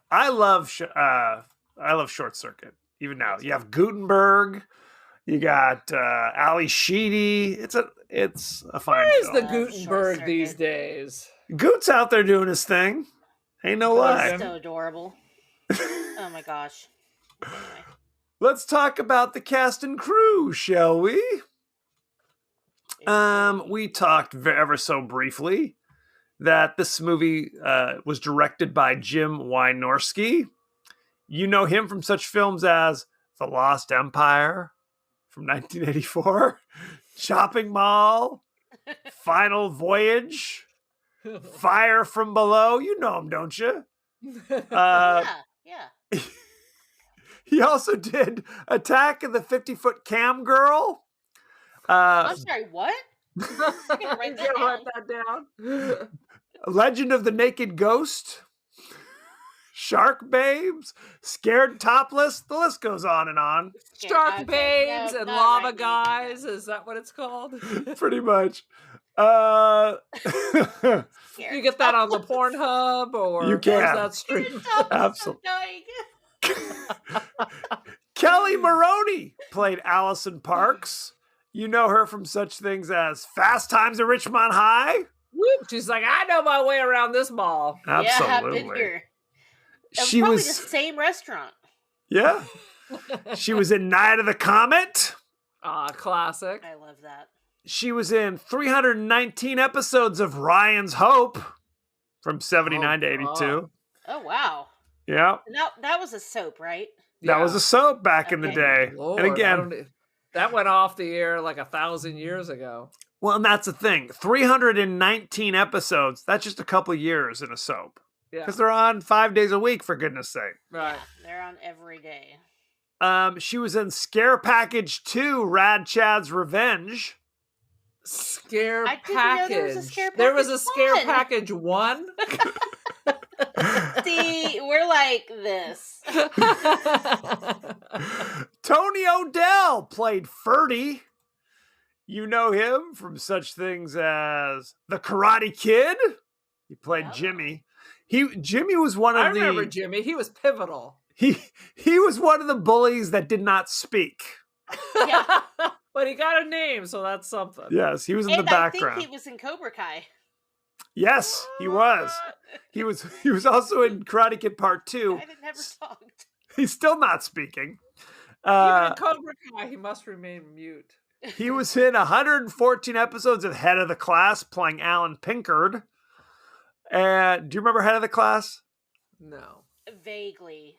I love Short Circuit. Even now, you have Gutenberg, you got Ali Sheedy. It's a fine Where's film. the Short Gutenberg Circuit. these days? Goot's out there doing his thing. Ain't no lie. Cousin. So adorable. Oh my gosh. Anyway. Let's talk about the cast and crew, shall we? We talked ever so briefly that this movie was directed by Jim Wynorski. You know him from such films as The Lost Empire from 1984, Chopping Mall, Final Voyage, Fire from Below. You know him, don't you? Yeah. He also did Attack of the 50-Foot Cam Girl. I'm sorry, what? I'm gonna write that down. that down. Legend of the Naked Ghost, Shark Babes, Scared Topless. The list goes on and on. Shark Okay, Babes no, and not Lava right, Guys. Is that what it's called? Pretty much. You get that on the Pornhub or You can. where's that stream? Absolutely. Dying. Kelly Maroney played Allison Parks. You know her from such things as Fast Times at Richmond High. Whoop, she's like, I know my way around this mall. Yeah, I've Absolutely. been here. It was She probably was, the same restaurant. yeah. She was in Night of the Comet. Ah, classic. I love that. She was in 319 episodes of Ryan's Hope from 79 to 82. God. Oh wow. Yeah. And that was a soap, right? That was a soap back in the Okay. day. Lord, and I again, don't- that went off the air like 1,000 years ago. well, and that's the thing. 319 episodes, that's just a couple years in a soap. Yeah, Because they're on 5 days a week, for goodness sake. right. They're on every day. She was in Scare Package 2, Rad Chad's Revenge. Scare I didn't package. know there was a Scare There was a Package scare 1. package 1. See, we're like this. Tony O'Dell played Ferdy. You know him from such things as The Karate Kid. He played Oh. Jimmy. Jimmy was one I of remember Jimmy. He was pivotal. he was one of the bullies that did not speak. Yeah. But he got a name, so that's something. Yes, he was in And the background. I think he was in Cobra Kai. Yes, he was. He was also in Karate Kid Part 2. I never talked. He's still not speaking. Even in Cobra Kai, he must remain mute. He was in 114 episodes of Head of the Class, playing Alan Pinkard. And do you remember Head of the Class? No. Vaguely.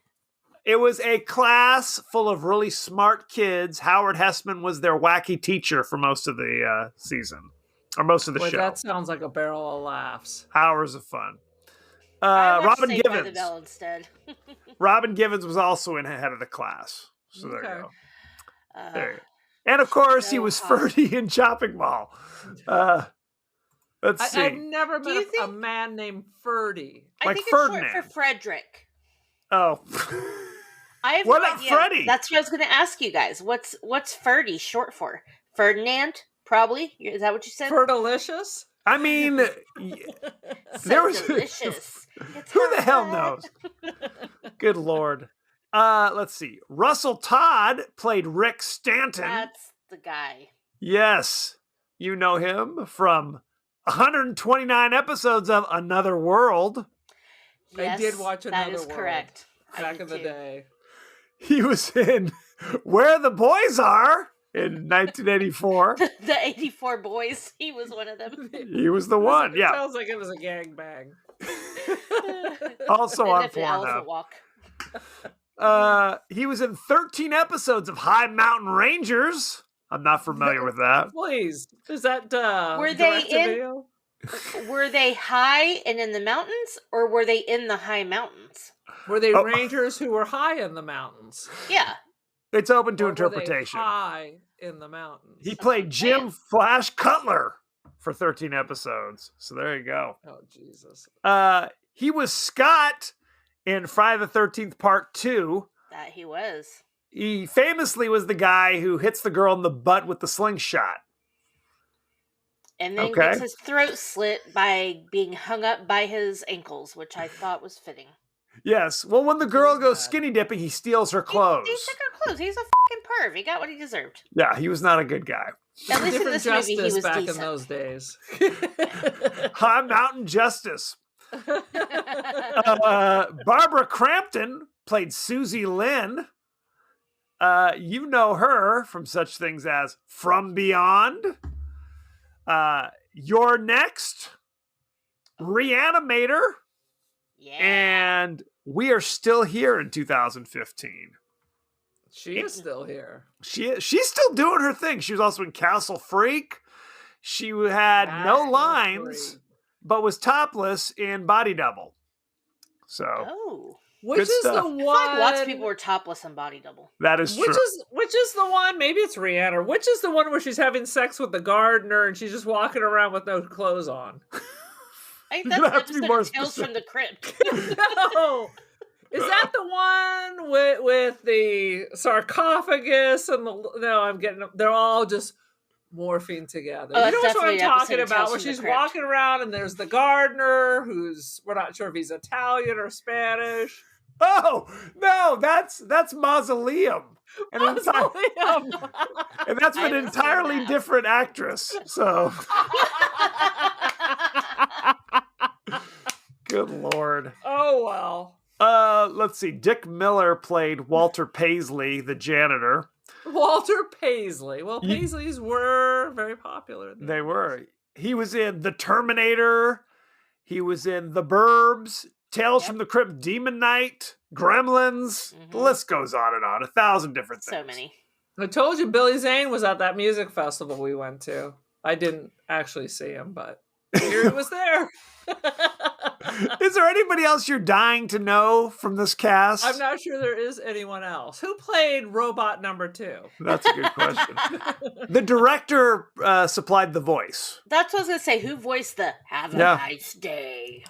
It was a class full of really smart kids. Howard Hessman was their wacky teacher for most of the season, or most of the Boy, show. that sounds like a barrel of laughs. Hours of fun. I watched Robin Saved by the Givens. Bell instead. Robin Givens was also in Head of the Class. So there you Okay. go. There you go. And of course, he so was hot. Ferdy in Chopping Mall. Let's see. I've never Do you met a think- man named Ferdy. I Like think it's short Ferdinand. for Frederick. Oh. I have What no about idea. Freddie? That's what I was going to ask you guys. What's Ferdy short for? Ferdinand? Probably. Is that what you said? Ferdelicious? I mean, So there was- delicious. It's who the hell hot. knows? Good Lord. Let's see. Russell Todd played Rick Stanton. That's the guy. Yes. You know him from 129 episodes of Another World. I did watch That Another is World correct. I back did in the too. day. He was in Where the Boys Are in 1984. The 84 Boys. He was one of them. He was the one. It Yeah. sounds like it was a gangbang. Also They on left an elephant Pornhub. walk. He was in 13 episodes of High Mountain Rangers. I'm not familiar with that. Please, is that Were they in- direct-to-video? Were they high and in the mountains, or were they in the high mountains? Were they Oh. rangers who were high in the mountains? Yeah. It's open to Or were they interpretation. high in the mountains. He played Jim Man. Flash Cutler for 13 episodes. So there you go. Oh Jesus! He was Scott in Friday the 13th Part 2. That he was. He famously was the guy who hits the girl in the butt with the slingshot. And then Okay. gets his throat slit by being hung up by his ankles, which I thought was fitting. Yes. Well, when the girl Bad. goes skinny dipping, he steals her clothes. He took her clothes. He's a fucking perv. He got what he deserved. Yeah, he was not a good guy. At least in Different this movie, he justice was back decent. in those days. High Mountain Justice. Barbara Crampton played Susie Lynn. You know her from such things as From Beyond, You're Next, Reanimator, Yeah. and We Are Still Here in 2015. She is still here. She's still doing her thing. She was also in Castle Freak. She had no Castle lines, Freak. but was topless in Body Double. So Oh. Which Good is stuff. the I one? feel like lots of people were topless in Body Double. that is true. Which is the one? Maybe it's Rihanna. Which is the one where she's having sex with the gardener and she's just walking around with no clothes on? I think You that's have the to be episode more of Tales from the Crypt. No. Is that the one with the sarcophagus and the? No, I'm getting. They're all just morphing together. Oh, You know that's what I'm definitely an episode talking of about? Tales Where from the she's Crypt. walking around and there's the gardener who's we're not sure if he's Italian or Spanish. Oh no, that's Mausoleum, and, Mausoleum. and that's I an haven't seen entirely that. different actress. So good lord. Oh well. Let's see. Dick Miller played Walter Paisley, the janitor. Walter Paisley. Well, Ye- Paisleys were very popular. in the They 80s. were. He was in The Terminator. He was in The Burbs, Tales Yep. from the Crypt, Demon Knight, Gremlins. The Mhm. list goes on and on. 1,000 different things. So many. I told you Billy Zane was at that music festival we went to. I didn't actually see him, but here he was there. Is there anybody else you're dying to know from this cast? I'm not sure there is anyone else. Who played Robot Number 2? That's a good question. The director supplied the voice. That's what I was going to say. Who voiced the Have a Yeah. Nice Day?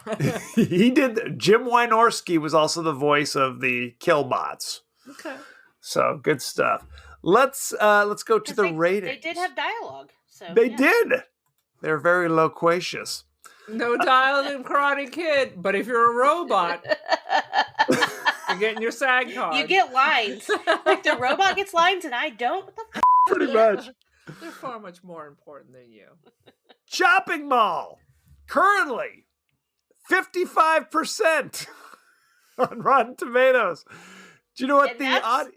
He did. Jim Wynorski was also the voice of the Killbots. Okay. So good stuff. Let's go to 'Cause the they, ratings. They did have dialogue. So They yeah. did. They're very loquacious. No dialogue in Karate Kid, but if you're a robot, you're getting your SAG card. You get lines. Like the robot gets lines and I don't. What the f- Pretty much. They're far much more important than you. Shopping Mall. Currently 55% on Rotten Tomatoes. Do you know what And the that's- audience?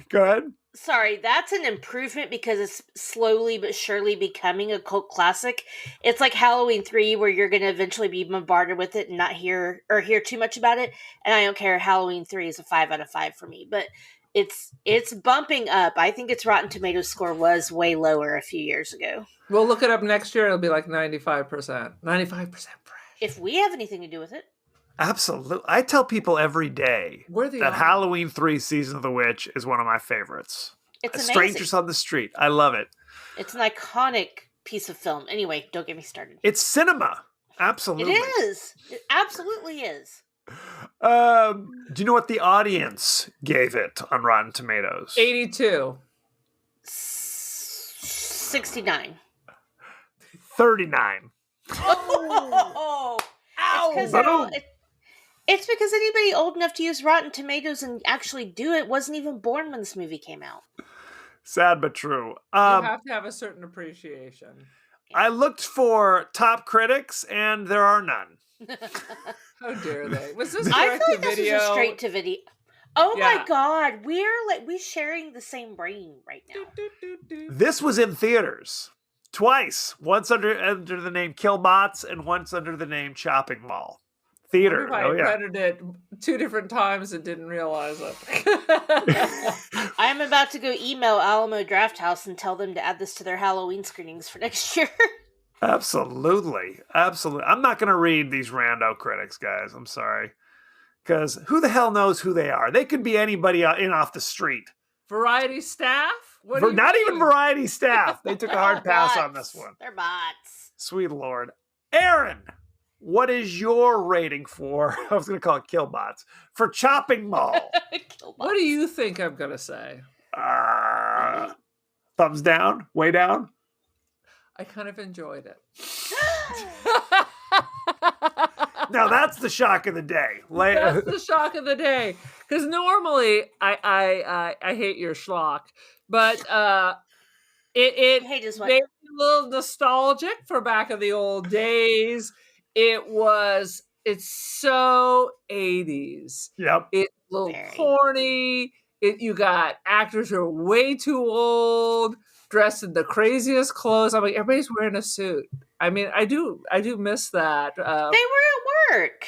Go ahead. Sorry, that's an improvement because it's slowly but surely becoming a cult classic. It's like Halloween 3 where you're going to eventually be bombarded with it and not hear too much about it. And I don't care. Halloween 3 is a 5 out of 5 for me, but it's bumping up. I think its Rotten Tomatoes score was way lower a few years ago. We'll look it up next year. It'll be like 95%. 95% fresh. If we have anything to do with it. Absolutely. I tell people every day We're the that audience. Halloween 3 Season of the Witch is one of my favorites. It's amazing. Strangers on the Street. I love it. It's an iconic piece of film. Anyway, don't get me started. It's cinema. Absolutely. It is. It absolutely is. Do you know what the audience gave it on Rotten Tomatoes? 82. 69. 39. Oh, Boom. it's because anybody old enough to use Rotten Tomatoes and actually do it wasn't even born when this movie came out. Sad but true. You have to have a certain appreciation. I looked for top critics, and there are none. How dare they? Was this I direct feel to like this video? was a straight to video. Oh Yeah. my god, we're sharing the same brain right now. This was in theaters twice. Once under the name Killbots and once under the name Shopping Mall. Theater. I Oh yeah. rented it 2 different times and didn't realize it. I am about to go email Alamo Drafthouse and tell them to add this to their Halloween screenings for next year. Absolutely. Absolutely. I'm not going to read these rando critics, guys. I'm sorry. Because who the hell knows who they are? They could be anybody in off the street. Variety staff? What do you Not mean? even Variety staff. They took a hard pass on this one. They're bots. Sweet Lord. Aaron, what is your rating for, I was going to call it Killbots, for Chopping Mall? What do you think I'm going to say? Thumbs down? Way down? I kind of enjoyed it. Now that's the shock of the day. That's the shock of the day. Because normally I hate your schlock, but it Hate is what? made me a little nostalgic for back in the old days. It's so 80s. Yep. It's a little Very. corny. You got actors who are way too old, dressed in the craziest clothes. I'm like, everybody's wearing a suit. I mean, I do miss that. They were at work.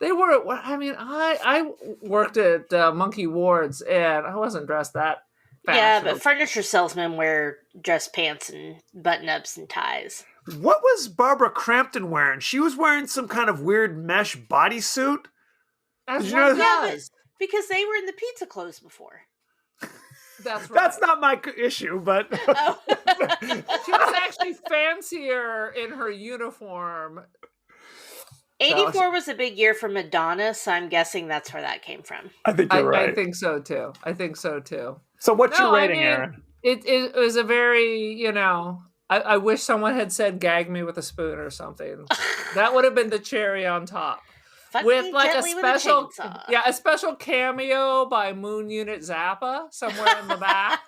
They were. I mean, I worked at Monkey Ward's, and I wasn't dressed that Yeah, fashionable. but furniture salesmen wear dress pants and button-ups and ties. What was Barbara Crampton wearing? She was wearing some kind of weird mesh bodysuit. That's Did what you it know that? does. Because they were in the pizza clothes before. That's right. That's not my issue, but Oh. She was actually fancier in her uniform. 84 was a big year for Madonna, so I'm guessing that's where that came from. I think you're right. I think so too. I think so too. So what's No, your I rating, mean, Aaron? It was a very, I wish someone had said gag me with a spoon or something. That would have been the cherry on top. Fuck With me like a gently with special, chainsaw. a special cameo by Moon Unit Zappa somewhere in the back.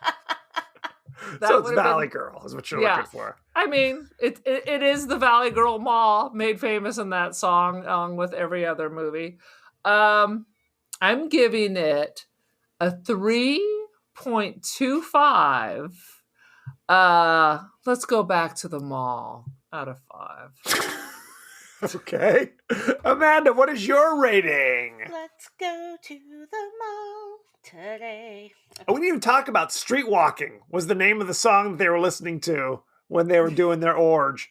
That So it's would have Valley been- Girl is what you're Yeah. looking for. I mean, it is the Valley Girl Mall made famous in that song, along with every other movie. I'm giving it a 3.25. Let's go back to the mall out of 5. Okay. Amanda, what is your rating? Let's go to the mall today. Oh, we didn't even talk about Street Walking was the name of the song that they were listening to when they were doing their orge.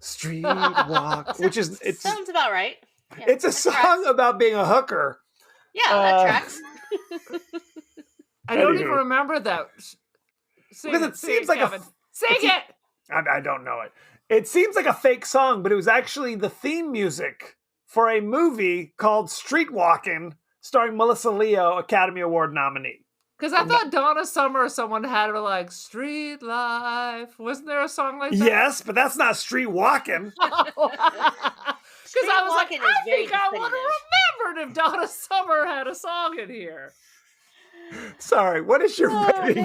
Street Walk, which is Sounds about right. Yeah, it's a that song tracks. about being a hooker. Yeah, that tracks. I don't Anywho. even remember that. Sing Because it, it sing seems it, like Kevin. Sing it! I don't know it. It seems like a fake song, but it was actually the theme music for a movie called Street Walking, starring Melissa Leo, Academy Award nominee. Because I thought Donna Summer or someone had her like Street Life. Wasn't there a song like that? Yes, but that's not Street Walking. Because I was like, Walking is I very think I would have remembered if Donna Summer had a song in here. Sorry, what is your Oh, rating?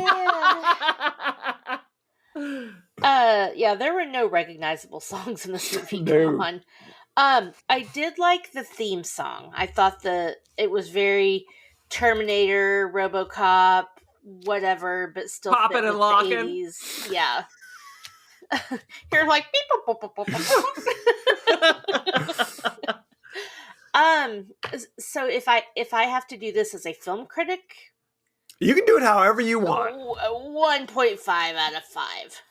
man. Yeah, there were no recognizable songs in this movie. No. Come on. I did like the theme song. I thought it was very Terminator, RoboCop, whatever, but still Poppin' fit and with lockin'. the 80s. Yeah. You're like beep, boop, boop, boop, boop, boop. So if I have to do this as a film critic, You can do it however you want. 1.5 out of 5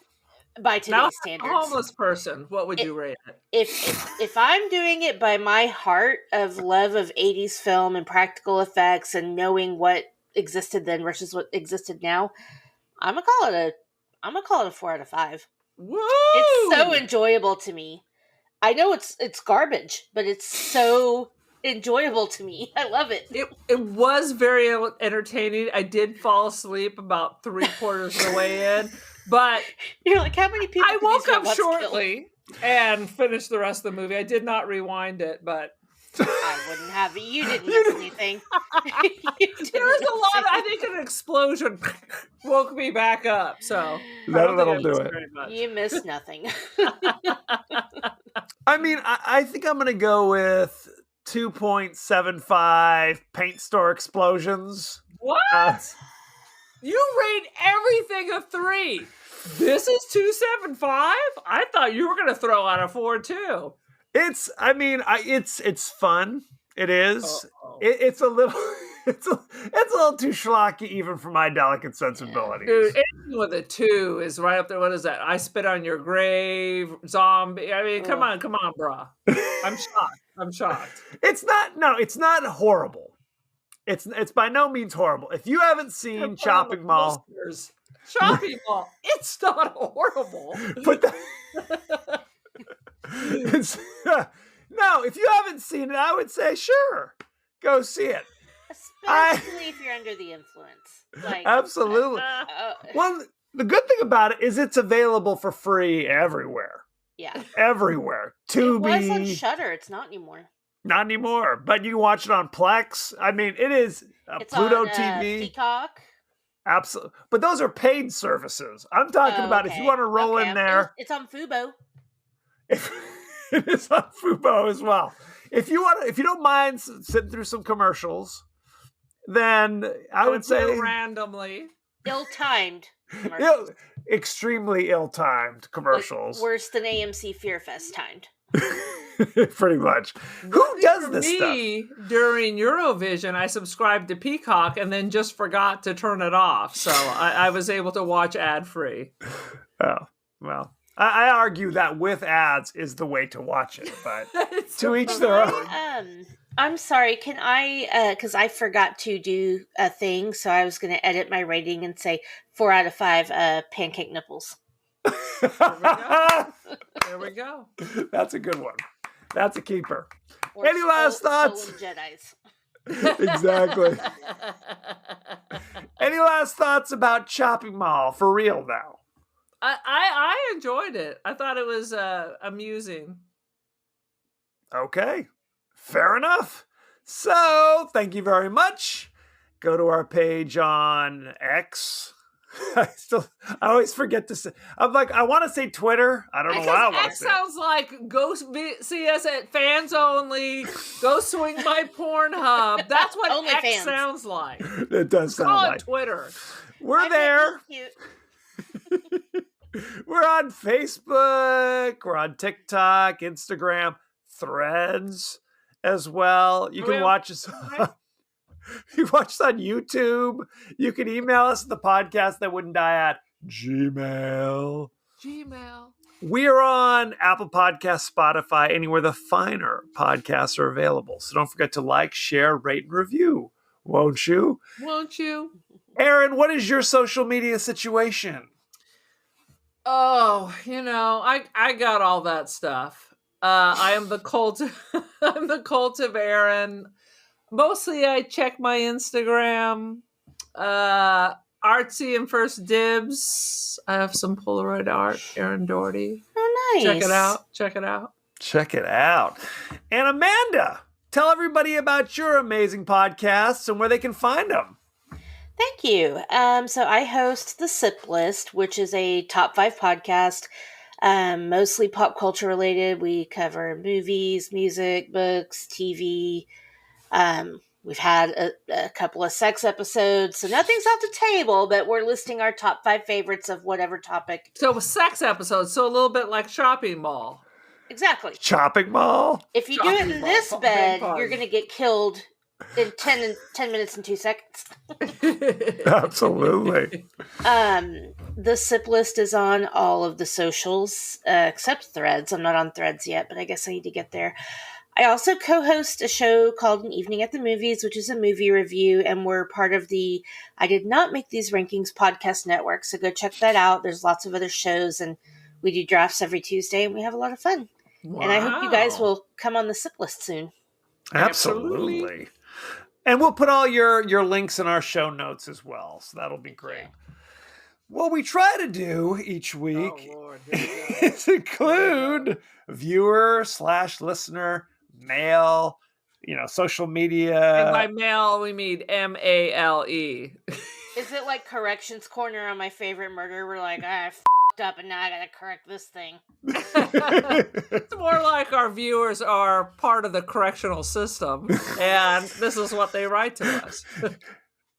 by today's Now, a standards. homeless person, what would you rate it? If I'm doing it by my heart of love of 80s film and practical effects and knowing what existed then versus what existed now, I'm gonna call it a 4 out of 5. Woo! It's so enjoyable to me. I know it's garbage, but it's so enjoyable to me. I love it. It was very entertaining. I did fall asleep about 3/4 of the way in, but You're like, how many people? I did woke these up robots kill? shortly and finished the rest of the movie. I did not rewind it, but I wouldn't have it. You didn't miss anything. there was a lot. I think an explosion woke me back up. So That'll I don't think I do missed it. very much. You missed nothing. I mean, I think I'm going to go with 2.75 paint store explosions. What? You rate everything a 3. This is 2.75. I thought you were going to throw out a 4 too. It's fun. It is. Uh-oh. It's a little it's a little too schlocky even for my delicate sensibilities. Dude, anything with a 2 is right up there. What is that? I Spit on Your Grave, Zombie. I mean, come on, brah. I'm shocked. It's not horrible. It's by no means horrible. If you haven't seen Chopping Mall, Chopping Mall, it's not horrible. But no, if you haven't seen it, I would say sure, go see it. Especially if you're under the influence. Like, absolutely. The good thing about it is it's available for free everywhere. Yeah. Everywhere. It was on Shudder. It's not anymore. Not anymore, but you can watch it on Plex. I mean, it is It's Pluto on, TV. Peacock. Absolutely. But those are paid services. I'm talking about if you want to roll in there. It's on Fubo. It is on Fubo as well. If you don't mind sitting through some commercials, then I would say randomly ill-timed extremely ill-timed commercials. Like worse than AMC Fear Fest timed. Pretty much. Who does this stuff? During Eurovision, I subscribed to Peacock and then just forgot to turn it off. So I was able to watch ad-free. Oh, well. I argue that with ads is the way to watch it, but to each their own. I'm sorry, can I, because I forgot to do a thing, so I was going to edit my rating and say 4 out of 5 pancake nipples. There we go. That's a good one. That's a keeper. Or Any last thoughts? Jedis. Exactly. Any last thoughts about Chopping Mall? For real now. I enjoyed it. I thought it was amusing. Okay. Fair enough. So, thank you very much. Go to our page on X. I always forget to say. I'm like, I want to say Twitter. I don't know why I want to say. That sounds like go see us at Fans Only. Go swing my Pornhub. That's what Only X fans. sounds like. It does sound Call like it Twitter. We're there. We're on Facebook. We're on TikTok, Instagram, Threads as well. You can watch us. You watch us on YouTube. You can email us at the podcast that wouldn't die at Gmail. We are on Apple Podcasts, Spotify, anywhere the finer podcasts are available. So don't forget to like, share, rate, and review. Won't you? Won't you? Aaron, what is your social media situation? Oh, I got all that stuff. I am the cult. I'm the cult of Aaron. Mostly, I check my Instagram. Artsy and First Dibs. I have some Polaroid art. Aaron Doherty. Oh, nice. Check it out. And Amanda, tell everybody about your amazing podcasts and where they can find them. Thank you. So I host The Sip List, which is a top 5 podcast, mostly pop culture related. We cover movies, music, books, TV. We've had a couple of sex episodes, so nothing's off the table, but we're listing our top 5 favorites of whatever topic. So sex episodes, so a little bit like Shopping Mall. Exactly. Chopping Mall? If you do it in this bed, you're going to get killed in 10 minutes and 2 seconds. Absolutely. The Sip List is on all of the socials, except Threads. I'm not on Threads yet, but I guess I need to get there. I also co-host a show called An Evening at the Movies, which is a movie review, and we're part of the I Did Not Make These Rankings podcast network, so go check that out. There's lots of other shows, and we do drafts every Tuesday, and we have a lot of fun. Wow. And I hope you guys will come on the Sip List soon. Absolutely. And we'll put all your links in our show notes as well, so that'll be great. What we try to do each week is include viewer/listener mail, social media. And by mail, we mean MALE. Is it like Corrections Corner on My Favorite Murder? We're like, I f***ed up and now I gotta correct this thing. It's more like our viewers are part of the correctional system, and this is what they write to us.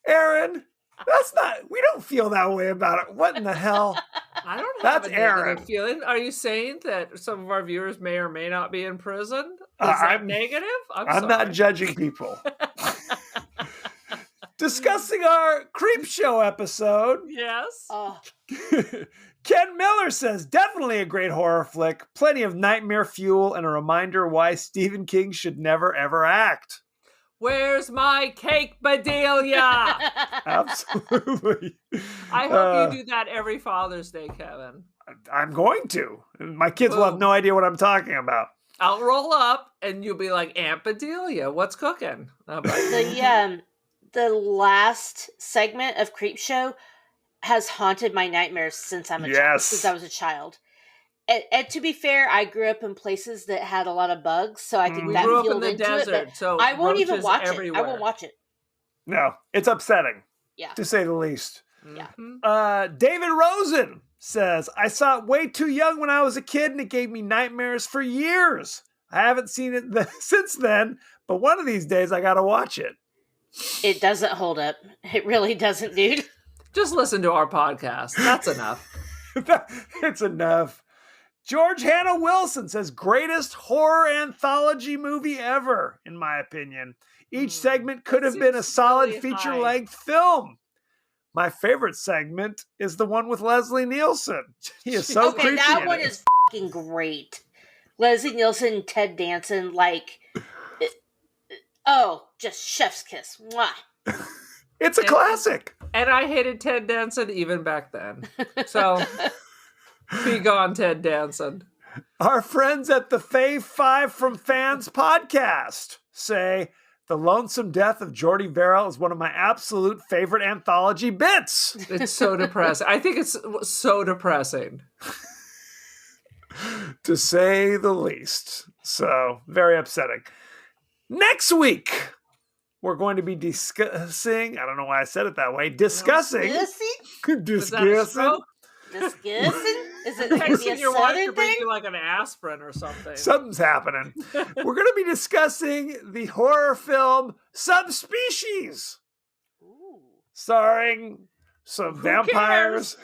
Aaron, That's not. We don't feel that way about it. What in the hell? I don't have That's a negative Aaron. feeling. Are you saying that some of our viewers may or may not be in prison? Is that I'm- negative? I'm not judging people. Discussing our creep show episode. Yes. Oh, Ken Miller says, definitely a great horror flick, plenty of nightmare fuel, and a reminder why Stephen King should never ever act. Where's my cake, Bedelia? Absolutely. I hope you do that every Father's Day, Kevin. I'm going to. My kids will have Boom. no idea what I'm talking about. I'll roll up and you'll be like, Aunt Bedelia, what's cooking? I'll be like, the last segment of Creepshow has haunted my nightmares since I'm a child, Yes. since I was a child. And to be fair, I grew up in places that had a lot of bugs, so I think We that grew up in fueled the into desert, it. But so I won't even roaches watch it. I everywhere. won't watch it. No, it's upsetting, Yeah. to say the least. Yeah. Mhm. David Rosen says, I saw it way too young when I was a kid and it gave me nightmares for years. I haven't seen it since then, but one of these days I got to watch it. It doesn't hold up. It really doesn't, dude. Just listen to our podcast. That's enough. It's enough. George Hannah Wilson says, greatest horror anthology movie ever, in my opinion. Each segment could have been a Seems solid really feature-length film. My favorite segment is the one with Leslie Nielsen. He is so Okay, creepy. that in one it. is fucking great. Leslie Nielsen and Ted Danson, just chef's kiss. Mwah. It's a classic. And I hated Ted Danson even back then. So, be gone, Ted Danson. Our friends at the Fave 5 from Fans podcast say the lonesome death of Jordy Verrill is one of my absolute favorite anthology bits. It's so depressing. I think it's so depressing. To say the least. So, very upsetting. Next week, we're going to be discussing, I don't know why I said it that way, discussing. Is Is that a stroke? Disgusting? Is it going to be a Texting your wife to southern bring thing? you like an aspirin or something. Something's happening. We're going to be discussing the horror film Subspecies, Ooh. starring some vampires.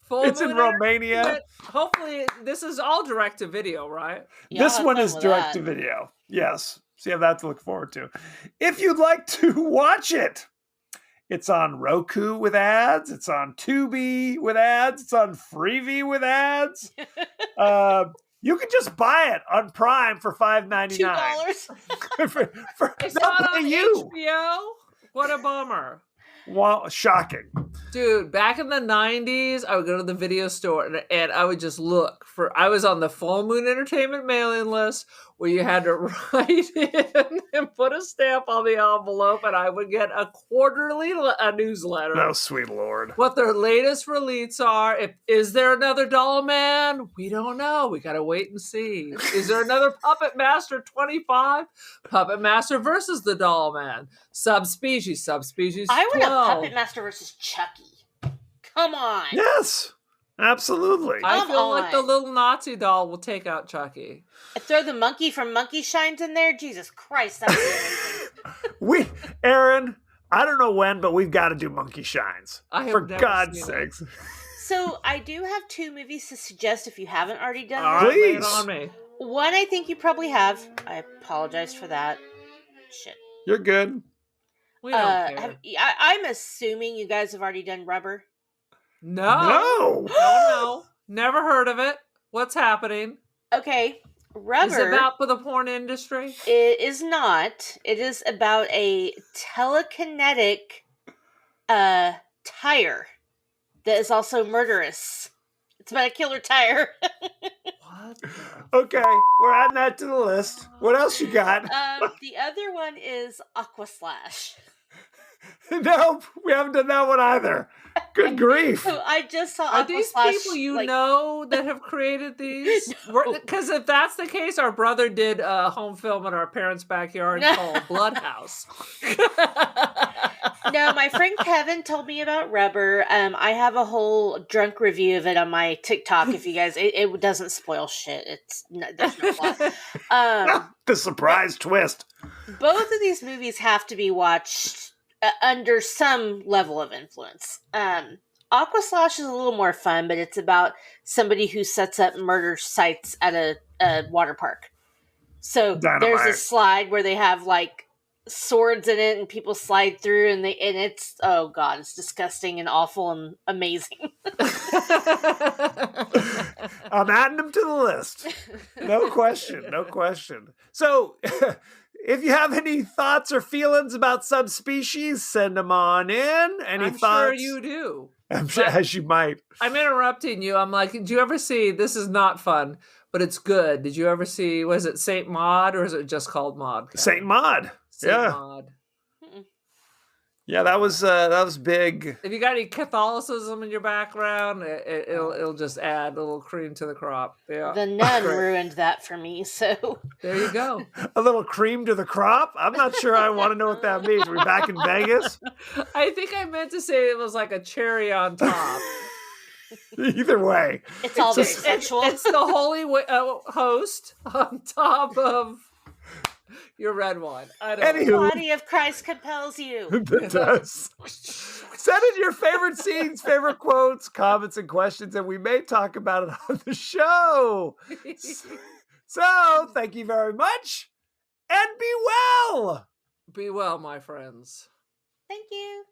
Full It's in moon Romania. entertainment. Hopefully, this is all direct to video, right? Y'all This have one fun is with direct that. to video. Yes. So you have that to look forward to. If you'd like to watch it, it's on Roku with ads. It's on Tubi with ads. It's on Freevee with ads. You can just buy it on Prime for $5.99. $2. for It's they'll not pay on you. HBO. What a bummer. Well, shocking. Dude, back in the 90s, I would go to the video store and I would just look for. I was on the Full Moon Entertainment mailing list where you had to write in and put a stamp on the envelope, and I would get a quarterly newsletter. Oh, sweet Lord. What their latest release are. Is there another Doll Man? We don't know. We gotta wait and see. Is there another Puppet Master 25? Puppet Master versus the Doll Man. Subspecies 12. I want a Puppet Master versus Chucky. Come on. Yes, absolutely. I Come feel like the on. little Nazi doll will take out Chucky. Throw the monkey from Monkey Shines in there. Jesus Christ, that would be amazing. Aaron, I don't know when, but we've got to do Monkey Shines. I have For never God's seen it. sakes. So I do have 2 movies to suggest if you haven't already done All them. right, lay it Please. on me. One I think you probably have. I apologize for that. Shit. You're good. We don't care. I'm assuming you guys have already done Rubber. No. No. Never heard of it. What's happening? Okay, Is Rubber. it about for the porn industry? It is not. It is about a telekinetic tire that is also murderous. It's about a killer tire. What? Okay, we're adding that to the list. What else you got? The other one is Aqua Slash. Nope, we haven't done that one either. Good grief. So I just saw Are Aqua these Slash, people you like- know that have created these? Because if that's the case, our brother did a home film in our parents' backyard called Bloodhouse. No, my friend Kevin told me about Rubber. I have a whole drunk review of it on my TikTok. If you guys, it doesn't spoil shit. There's no plot. The surprise twist. Both of these movies have to be watched under some level of influence. Aqua Slash is a little more fun, but it's about somebody who sets up murder sites at a water park. So there's a slide where they have like swords in it and people slide through and it's, oh god, it's disgusting and awful and amazing. I'm adding them to the list. No question. So if you have any thoughts or feelings about subspecies, send them on in. Any thoughts? I'm sure you do. I'm sure, as you might. I'm interrupting you. I'm like, did you ever see, this is not fun, but it's good. Did you ever see, was it Saint Maud or is it just called Maud? Saint Maud. Saint Maud. Yeah, that was big. If you got any Catholicism in your background, it'll just add a little cream to the crop. Yeah. The Nun ruined that for me, so there you go. A little cream to the crop? I'm not sure I want to know what that means. Are we back in Vegas? I think I meant to say it was like a cherry on top. Either way. It's all very sexual. It's the holy host on top of your red wine. I don't know. The body of Christ compels you. It does. Send in your favorite scenes, favorite quotes, comments, and questions, and we may talk about it on the show. So, thank you very much, and be well. Be well, my friends. Thank you.